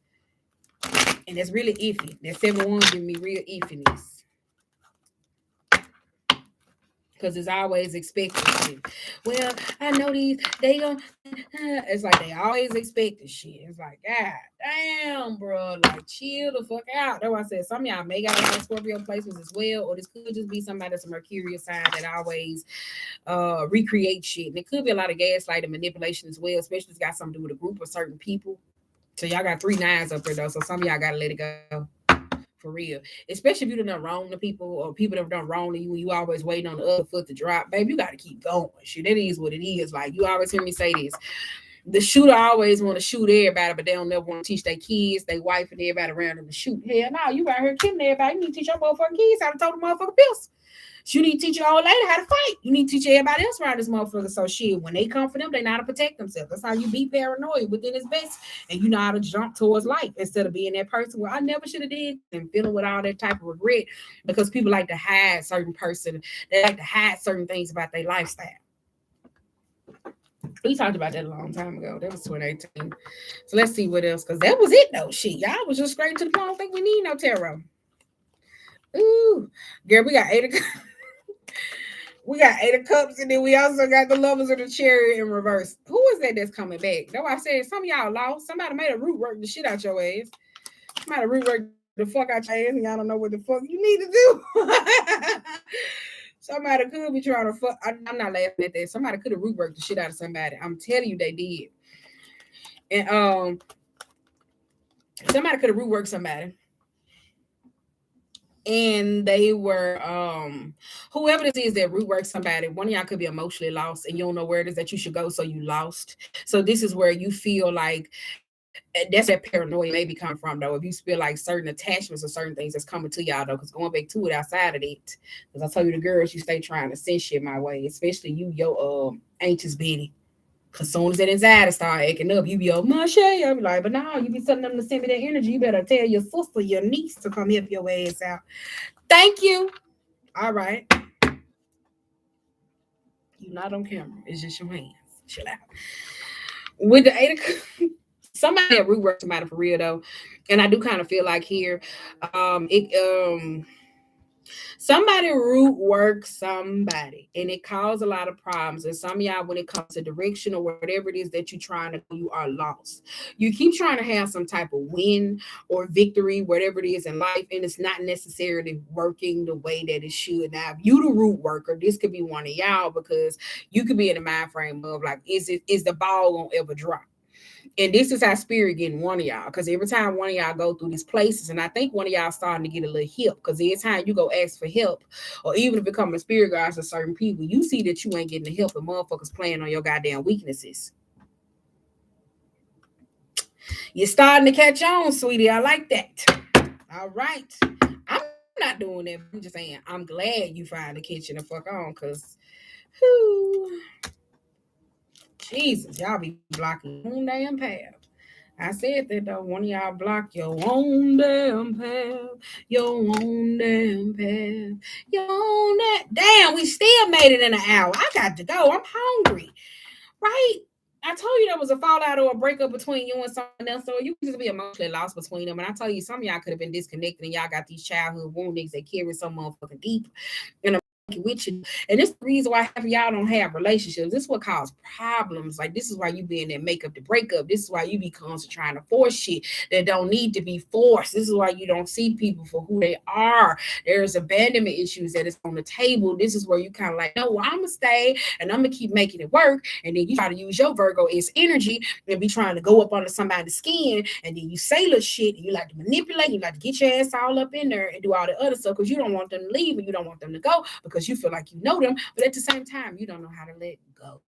And that's really iffy. That 7-1 give me real iffiness. Because it's always expected. Well, I know they gonna. It's like they always expect this shit. It's like, God damn, bro, like chill the fuck out. That's why I said some of y'all may got a Scorpio placements as well, or this could just be somebody that's a Mercurial sign that always recreate shit. And it could be a lot of gaslight and manipulation as well, especially if it's got something to do with a group of certain people. So y'all got 3 9s up there though. So some of y'all gotta let it go. For real, especially if you done wrong to people, or people that have done wrong to you, and you always waiting on the other foot to drop, baby, you got to keep going. Shit, that is what it is. Like, you always hear me say this: the shooter always want to shoot everybody, but they don't never want to teach their kids, their wife, and everybody around them to shoot. Hell no, you out here killing everybody. You need to teach your motherfucking kids how to tote the motherfucking pills. You need to teach your old lady how to fight. You need to teach everybody else around this motherfucker. So shit, when they come for them, they know how to protect themselves. That's how you be paranoid within his best. And you know how to jump towards life instead of being that person where I never should have did, and feeling with all that type of regret, because people like to hide certain person. They like to hide certain things about their lifestyle. We talked about that a long time ago. That was 2018. So let's see what else, because that was it though. Shit, y'all was just straight to the point. I don't think we need no tarot. Ooh, girl, we got 8 of we got 8 of Cups, and then we also got the Lovers of the Chariot in reverse. Who is that that's coming back? That's why I said some of y'all lost. Somebody made a root work the shit out your ass. Somebody root work the fuck out your ass, and y'all don't know what the fuck you need to do. Somebody could be trying to fuck. I'm not laughing at that. Somebody could have root worked the shit out of somebody. I'm telling you, they did. And somebody could have root worked somebody. And they were whoever this is that root work somebody, one of y'all could be emotionally lost, and you don't know where it is that you should go, so you lost. So this is where you feel like that's that paranoia may be coming from though. If you feel like certain attachments or certain things that's coming to y'all though, because going back to it outside of it, because I told you the girls, you stay trying to send shit my way, especially you, your anxious Betty. Cause soon as that anxiety start acting up, you be like, Masha, I be like, but no, you be telling them to send me that energy. You better tell your sister, your niece to come help your ass out. Thank you. All right. You're not on camera. It's just your hands. Chill out. With the 8 of somebody that root work somebody for real though. And I do kind of feel like here, it somebody root work somebody, and it caused a lot of problems. And some of y'all, when it comes to direction or whatever it is that you're trying to go, you are lost. You keep trying to have some type of win or victory, whatever it is in life, and it's not necessarily working the way that it should. Now, if you the root worker, this could be one of y'all, because you could be in the mind frame of like, is the ball gonna ever drop? And this is our spirit getting one of y'all, because every time one of y'all go through these places, and I think one of y'all starting to get a little help, because every time you go ask for help, or even if it become a spirit guides to certain people, you see that you ain't getting the help, and motherfuckers playing on your goddamn weaknesses. You're starting to catch on, sweetie. I like that. All right. I'm not doing that. I'm just saying I'm glad you finally catching the fuck on, because Jesus, y'all be blocking your own damn path. I said that though. One of y'all block your own damn path, your own damn path, your own damn. We still made it in an hour. I got to go. I'm hungry, right? I told you there was a fallout or a breakup between you and someone else, so you could just be emotionally lost between them. And I tell you, some of y'all could have been disconnected, and y'all got these childhood wounds that carry so motherfucking deep. And with you, and this is the reason why half of y'all don't have relationships. This is what causes problems. Like, this is why you be in that makeup the breakup. This is why you be constantly trying to force shit that don't need to be forced. This is why you don't see people for who they are. There's abandonment issues that is on the table. This is where you kind of like, no, well, I'm gonna stay and I'm gonna keep making it work. And then you try to use your Virgo as energy and be trying to go up under somebody's skin, and then you say little shit, and you like to manipulate, you like to get your ass all up in there and do all the other stuff, because you don't want them to leave and you don't want them to go, because you feel like you know them, but at the same time, you don't know how to let go.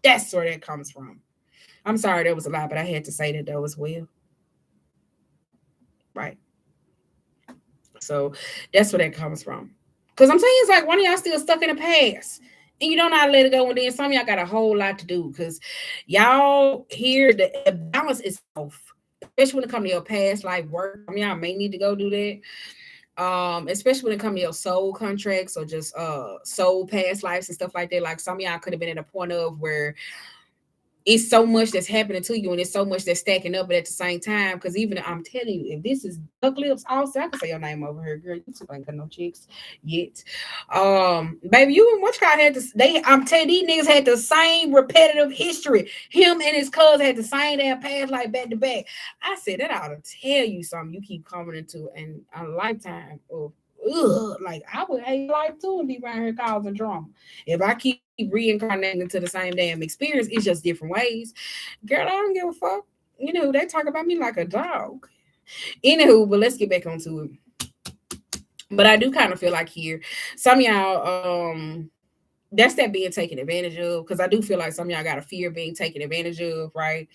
That's where that comes from. I'm sorry that was a lot, but I had to say that though as well. Right. So that's where that comes from. Because I'm saying it's like one of y'all still stuck in the past, and you don't know how to let it go. And then some of y'all got a whole lot to do, because y'all here, the balance is off, especially when it comes to your past life work. Some of y'all may need to go do that. Especially when it comes to your soul contracts or just soul past lives and stuff like that. Like, some of y'all could have been at a point of where it's so much that's happening to you, and it's so much that's stacking up, but at the same time, because even I'm telling you, if this is Duck Lips, also I can say your name over here, girl. You two ain't got no chicks yet. Baby, you and what y'all had this, I'm telling you, these niggas had the same repetitive history. Him and his cousin had the same damn past life back to back. I said that ought to tell you something you keep coming into in a lifetime of like, I would hate life too and be around here causing drama. If I keep reincarnating into the same damn experience, it's just different ways. Girl, I don't give a fuck. You know, they talk about me like a dog. Anywho, but let's get back onto it. But I do kind of feel like here, some of y'all, that's that being taken advantage of, because I do feel like some of y'all got a fear of being taken advantage of, right?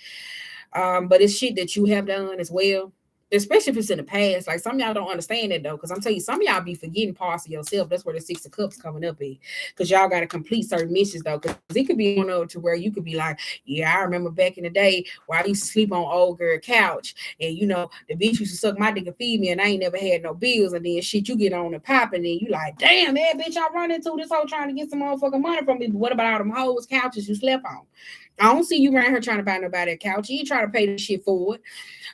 But it's shit that you have done as well, especially if it's in the past. Like, some of y'all don't understand that though, because I'm telling you, some of y'all be forgetting parts of yourself. That's where the Six of Cups coming up in, because y'all got to complete certain missions though, because it could be one of to where you could be like, yeah, I remember back in the day where I used to sleep on old girl couch, and you know, the bitch used to suck my dick and feed me, and I ain't never had no bills, and then shit, you get on the pop, and then you like, damn, that bitch I run into this hoe trying to get some motherfucking money from me, but what about all them hoes couches you slept on? I don't see you around here trying to buy nobody a couch. You ain't trying to pay this shit forward.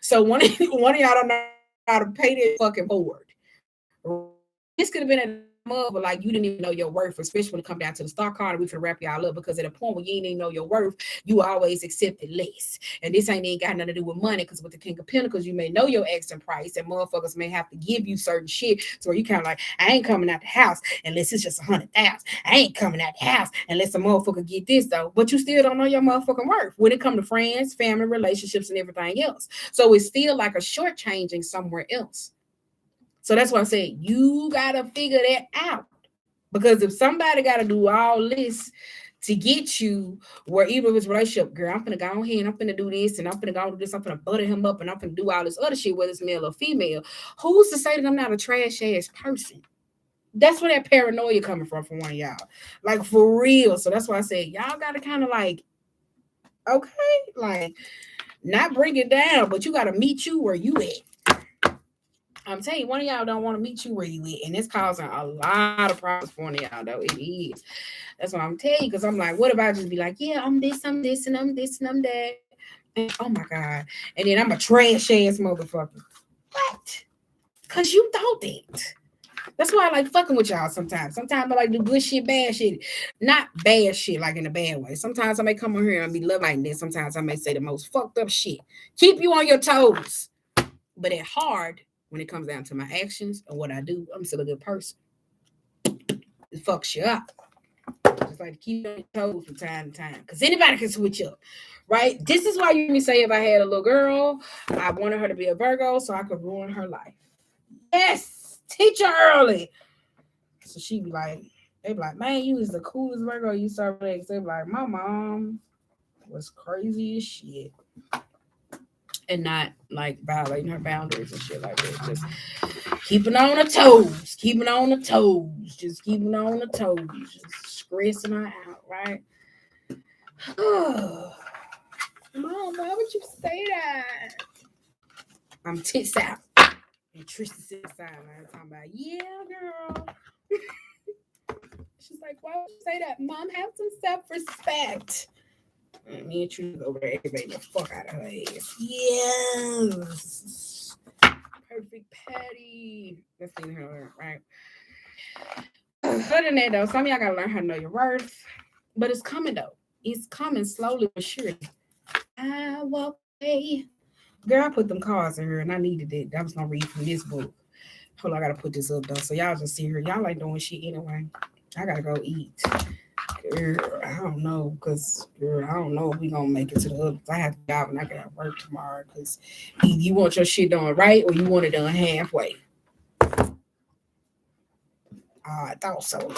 So one of y'all don't know how to pay this fucking forward. This could have been a mug, but like, you didn't even know your worth, especially when it come down to the stock card. We can wrap y'all up, because at a point where you ain't even know your worth, you always accepted less. And this ain't even got nothing to do with money, because with the King of Pentacles, you may know your asking price, and motherfuckers may have to give you certain shit. So you kind of like, I ain't coming out the house unless it's just 100,000. I ain't coming out the house unless a motherfucker get this though. But you still don't know your motherfucking worth when it come to friends, family, relationships, and everything else. So it's still like a shortchanging somewhere else. So that's why I said you gotta figure that out. Because if somebody gotta do all this to get you where, even with this relationship, girl, I'm gonna go ahead and I'm gonna do this, and I'm gonna go do this, I'm gonna butter him up, and I'm gonna do all this other shit, whether it's male or female. Who's to say that I'm not a trash ass person? That's where that paranoia coming from one of y'all. Like, for real. So that's why I said y'all gotta kind of like, okay, like, not bring it down, but you gotta meet you where you at. I'm telling you, one of y'all don't want to meet you where you at, and it's causing a lot of problems for one of y'all, though. It is. That's what I'm telling you, because I'm like, what about just be like, yeah, I'm this, and I'm this, and I'm that. And, oh my God. And then I'm a trash ass motherfucker. What? Because you thought that. That's why I like fucking with y'all sometimes. Sometimes I like do good shit, bad shit. Not bad shit, like in a bad way. Sometimes I may come on here and be love like this. Sometimes I may say the most fucked up shit. Keep you on your toes. But at hard, when it comes down to my actions and what I do, I'm still a good person. It fucks you up. Just like to keep you on your toes from time to time. Because anybody can switch up. Right? This is why you hear me say if I had a little girl, I wanted her to be a Virgo so I could ruin her life. Yes, teach her early. So she be like, they be like, man, you is the coolest Virgo you serve. They be like, my mom was crazy as shit. And not like violating her boundaries and shit like that. Just keeping on the toes, keeping on the toes, just keeping on the toes, just stressing her out, right? Mom, why would you say that? I'm tits out. And Tristan's inside, man, talking about, yeah, girl. She's like, why would you say that? Mom, have some self-respect. And me and Tristan over there aggravating the fuck out of her ass. Yes. Perfect Patty. That's in her, right? Other than that, though, some of y'all gotta learn how to know your worth. But it's coming, though. It's coming slowly but surely. I walk away. Girl, I put them cards in here and I needed it. I was gonna read from this book. Hold on, I gotta put this up though. So y'all just see her. Y'all ain't doing shit anyway. I gotta go eat. Girl, I don't know, because I don't know if we gonna make it to the other. I have to go and I gotta work tomorrow because either you want your shit done right or you want it done halfway. I thought so.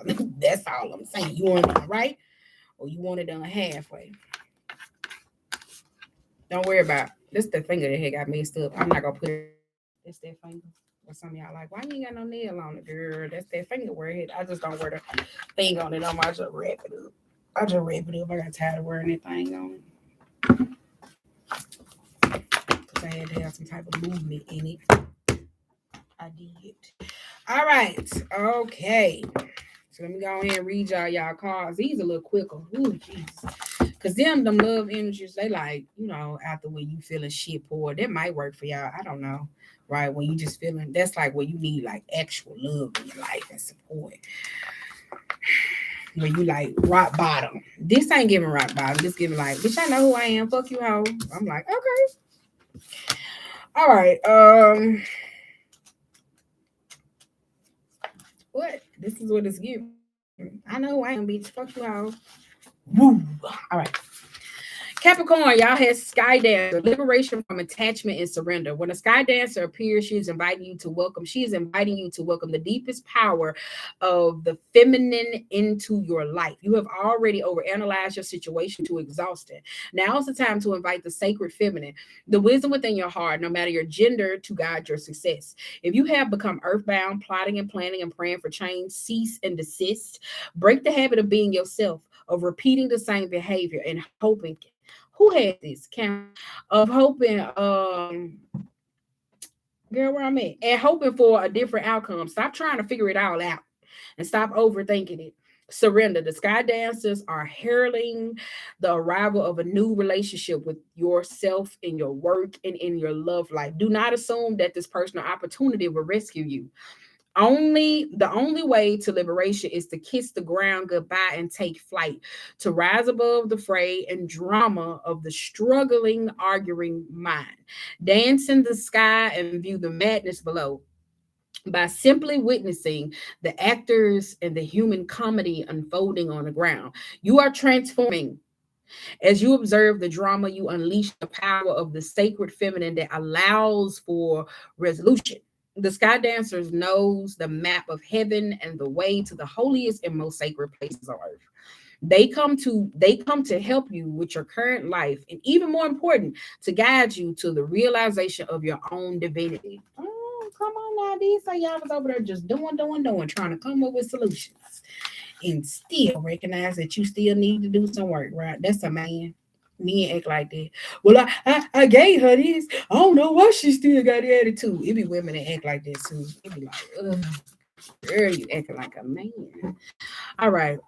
That's all I'm saying. You want it done right or you want it done halfway. Don't worry about it. This the finger that had got messed up. I'm not gonna put it. It's that finger. Or some of y'all like, why you ain't got no nail on it, girl? That's that finger where it hit. I just don't wear the thing on it. I just wrap it up. I got tired of wearing that thing on it. Because I had to have some type of movement in it. I did. All right. Okay. So let me go ahead and read y'all cards. These a little quicker. Ooh, Jesus. Because them love energies, they like, after when you feeling shit poor, that might work for y'all. I don't know. Right? When you just feeling, that's like when you need like actual love in your life and support. When you like rock bottom. This ain't giving rock bottom. This giving like, bitch, I know who I am. Fuck you, hoe. I'm like, okay. All right. What? This is what it's giving. I know who I am, bitch. Fuck you, hoe. Woo. All right. Capricorn, y'all has Sky Dancer, liberation from attachment and surrender. When a Sky Dancer appears, she is inviting you to welcome the deepest power of the feminine into your life. You have already overanalyzed your situation to exhaustion. Now is the time to invite the sacred feminine, the wisdom within your heart, no matter your gender, to guide your success. If you have become earthbound, plotting and planning and praying for change, cease and desist. Break the habit of being yourself, of repeating the same behavior and hoping. Who had this count of hoping, girl, where I'm at, and hoping for a different outcome? Stop trying to figure it all out and stop overthinking it. Surrender. The Sky Dancers are heralding the arrival of a new relationship with yourself in your work and in your love life. Do not assume that this personal opportunity will rescue you. The only way to liberation is to kiss the ground goodbye and take flight, to rise above the fray and drama of the struggling, arguing mind. Dance in the sky and view the madness below. By simply witnessing the actors and the human comedy unfolding on the ground, you are transforming. As you observe the drama, you unleash the power of the sacred feminine that allows for resolution. The Sky Dancers knows the map of heaven and the way to the holiest and most sacred places on earth. They come to help you with your current life, and even more important, to guide you to the realization of your own divinity. Oh, come on now, these are y'all was over there just doing, trying to come up with solutions, and still recognize that you still need to do some work, right? That's a man. Men act like that. Well, I gave her this. I don't know why she still got the attitude. It be women that act like that too. It be like, ugh, girl, you acting like a man. All right.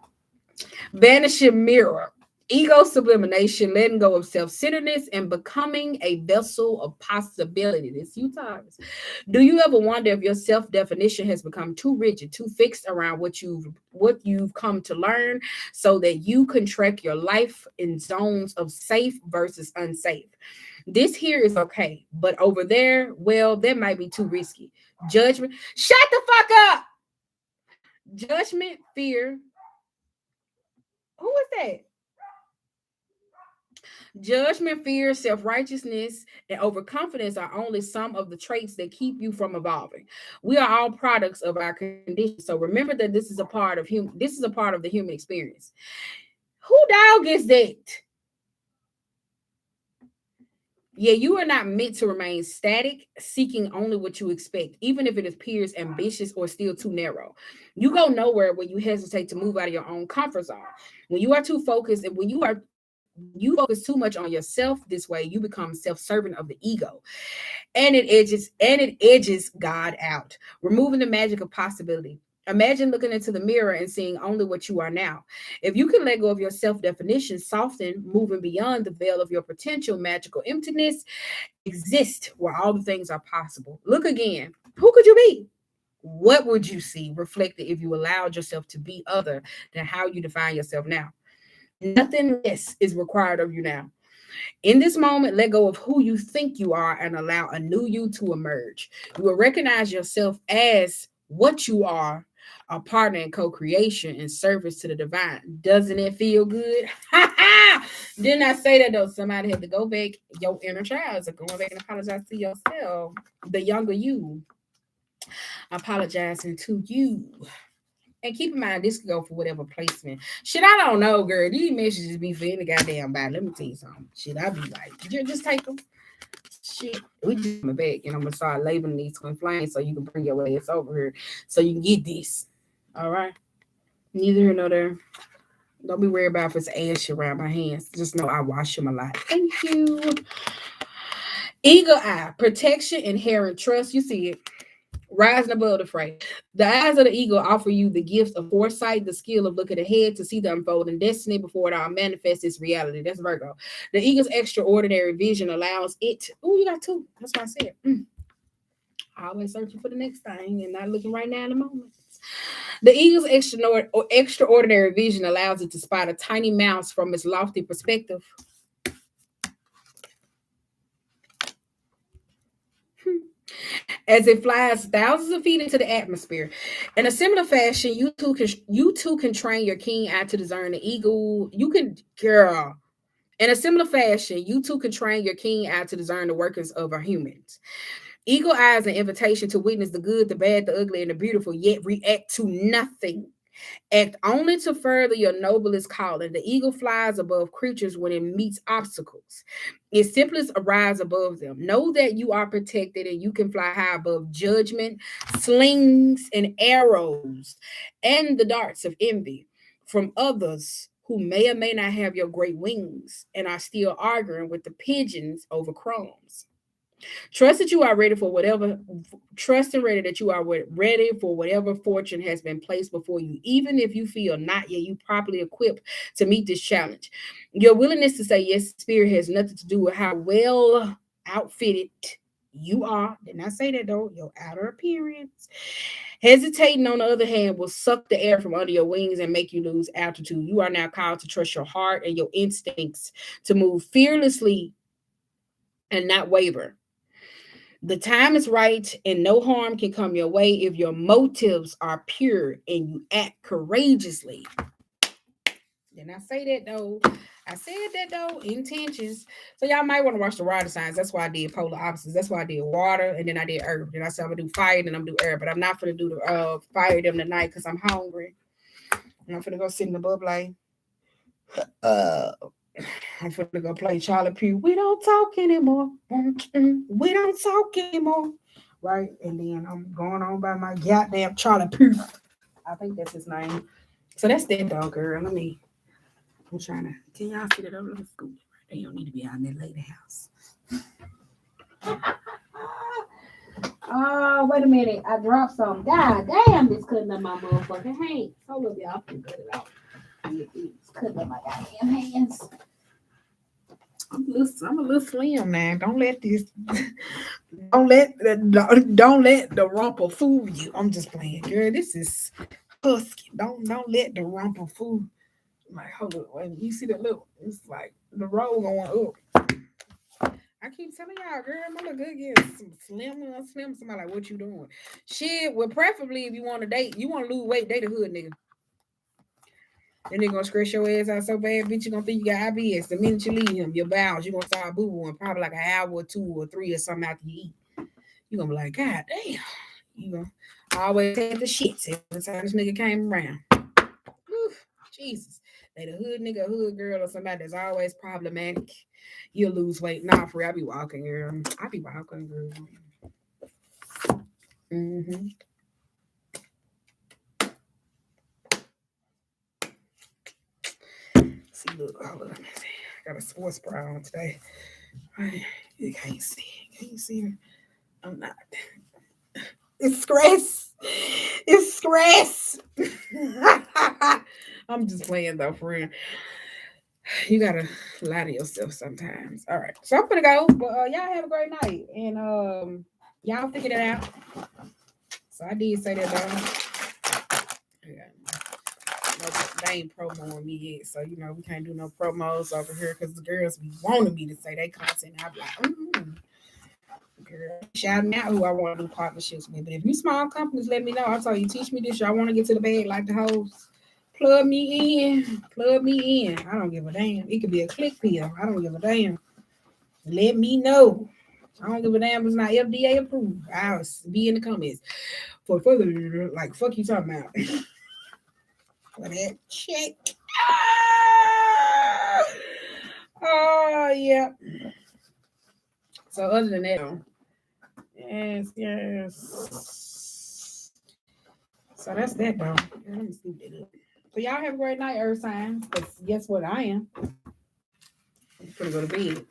Vanishing mirror. Ego sublimation, letting go of self-centeredness and becoming a vessel of possibility. This you, Taurus. Do you ever wonder if your self-definition has become too rigid, too fixed around what you've come to learn, so that you contract your life in zones of safe versus unsafe? This here is okay, but over there, well, that might be too risky. Judgment. Shut the fuck up. Judgment, fear. Who is that? Judgment, fear, self righteousness, and overconfidence are only some of the traits that keep you from evolving. We are all products of our conditions. So remember that this is a part of human. This is a part of the human experience. Who dog is that? Yeah, you are not meant to remain static, seeking only what you expect, even if it appears ambitious or still too narrow. You go nowhere when you hesitate to move out of your own comfort zone. When you are too focused, and you focus too much on yourself this way, you become self-serving of the ego, and it edges God out, removing the magic of possibility. Imagine looking into the mirror and seeing only what you are now. If you can let go of your self definition, soften, moving beyond the veil of your potential, magical emptiness exists where all the things are possible. Look again. Who could you be? What would you see reflected if you allowed yourself to be other than how you define yourself now? Nothing less is required of you now. In this moment, let go of who you think you are and allow a new you to emerge. You will recognize yourself as what you are, a partner in co-creation and service to the divine. Doesn't it feel good? Didn't I say that though? Somebody had to go back. Your inner child is going back and apologize to yourself. The younger you apologizing to you. And keep in mind, this could go for whatever placement. Shit, I don't know, girl. These messages be for any goddamn body. Let me tell you something. Shit, I be like, just take them. Shit, we just coming back, and I'm gonna start labeling these twin flames so you can bring your ass over here, so you can get this. All right. Neither here nor there. Don't be worried about if it's ash around my hands. Just know I wash them a lot. Thank you. Eagle eye, protection, inherent trust. You see it. Rising above the fray. The eyes of the eagle offer you the gift of foresight, the skill of looking ahead to see the unfolding destiny before it all manifests its reality. That's Virgo. The eagle's extraordinary vision allows it. Oh, you got two. That's what I said. Always searching for the next thing and not looking right now in the moment. The eagle's extraordinary vision allows it to spot a tiny mouse from its lofty perspective. As it flies thousands of feet into the atmosphere. In a similar fashion, you too can train your keen eye to discern the eagle. You can, girl. In a similar fashion, you too can train your keen eye to discern the workings of our humans. Eagle eye is an invitation to witness the good, the bad, the ugly, and the beautiful, yet react to nothing. Act only to further your noblest calling. The eagle flies above creatures when it meets obstacles. It simply arrives above them. Know that you are protected and you can fly high above judgment, slings, and arrows, and the darts of envy from others who may or may not have your great wings and are still arguing with the pigeons over crumbs. Trust that you are ready for whatever. Trust and ready that you are ready for whatever fortune has been placed before you, even if you feel not yet you properly equipped to meet this challenge. Your willingness to say yes, spirit, has nothing to do with how well outfitted you are. Did not say that though. Your outer appearance. Hesitating, on the other hand, will suck the air from under your wings and make you lose altitude. You are now called to trust your heart and your instincts to move fearlessly and not waver. The time is right, and no harm can come your way if your motives are pure and you act courageously. Didn't I say that though? I said that though, intentions. So y'all might want to watch the water signs. That's why I did polar opposites. That's why I did water, and then I did earth. Then I said I'm gonna do fire, and then I'm gonna do earth. But I'm not gonna do the fire them tonight because I'm hungry. And I'm gonna go sit in the bubble. Uh, I'm finna go play Charlie Pugh. We don't talk anymore. We don't talk anymore. Right? And then I'm going on by my goddamn Charlie Pugh. I think that's his name. So that's that dog, girl. I'm trying to. Can y'all see that? Let me scoot it right. They don't need to be out in that lady house. Oh, wait a minute. I dropped some. God damn, this cutting up my motherfucking hands. Hold up, y'all. I'm gonna cut it out. Cutting up my goddamn hands. I'm a little slim now. Don't let the rumple fool you. I'm just playing, girl. This is husky. Don't let the rumple fool. Like, hold up, wait, you see the look? It's like the roll going up. I keep telling y'all, girl, I'm gonna look good getting some slim. Somebody like, what you doing? Shit, well, preferably if you want to date, you want to lose weight, date a hood nigga. Then they gonna scratch your ass out so bad, bitch, you gonna think you got IBS. The minute you leave him, your bowels, you gonna start boo-booing probably like an hour or 2 or 3 or something after you eat. You gonna be like, God damn. You gonna always had the shits every time this nigga came around. Oof, Jesus. They the hood nigga, hood girl, or somebody that's always problematic. You'll lose weight. Nah, for real, I be walking, girl. Girl. Mm-hmm. See, look, hold on. I got a sports bra on today. You can't see. Can you see her? I'm not. It's stress. It's stress. I'm just playing though, for real. You gotta lie to yourself sometimes. All right, so I'm gonna go. But y'all have a great night, and y'all figure it out. So I did say that though. They ain't promoing me yet, so you know we can't do no promos over here because the girls be wanting me to say they content. I be like, girl, shouting out who I want to do partnerships with. But if you small companies, let me know. I told you, teach me this. Y'all want to get to the bag like the hoes. Plug me in. I don't give a damn. It could be a click pill. I don't give a damn. Let me know. I don't give a damn if it's not FDA approved. I'll be in the comments. For further, like, fuck you talking about. For that check. Oh, yeah. So other than that, yes. So that's that, though. Let me see that up. So y'all have a great night, Earth signs. Because guess what? I am. I'm gonna go to bed.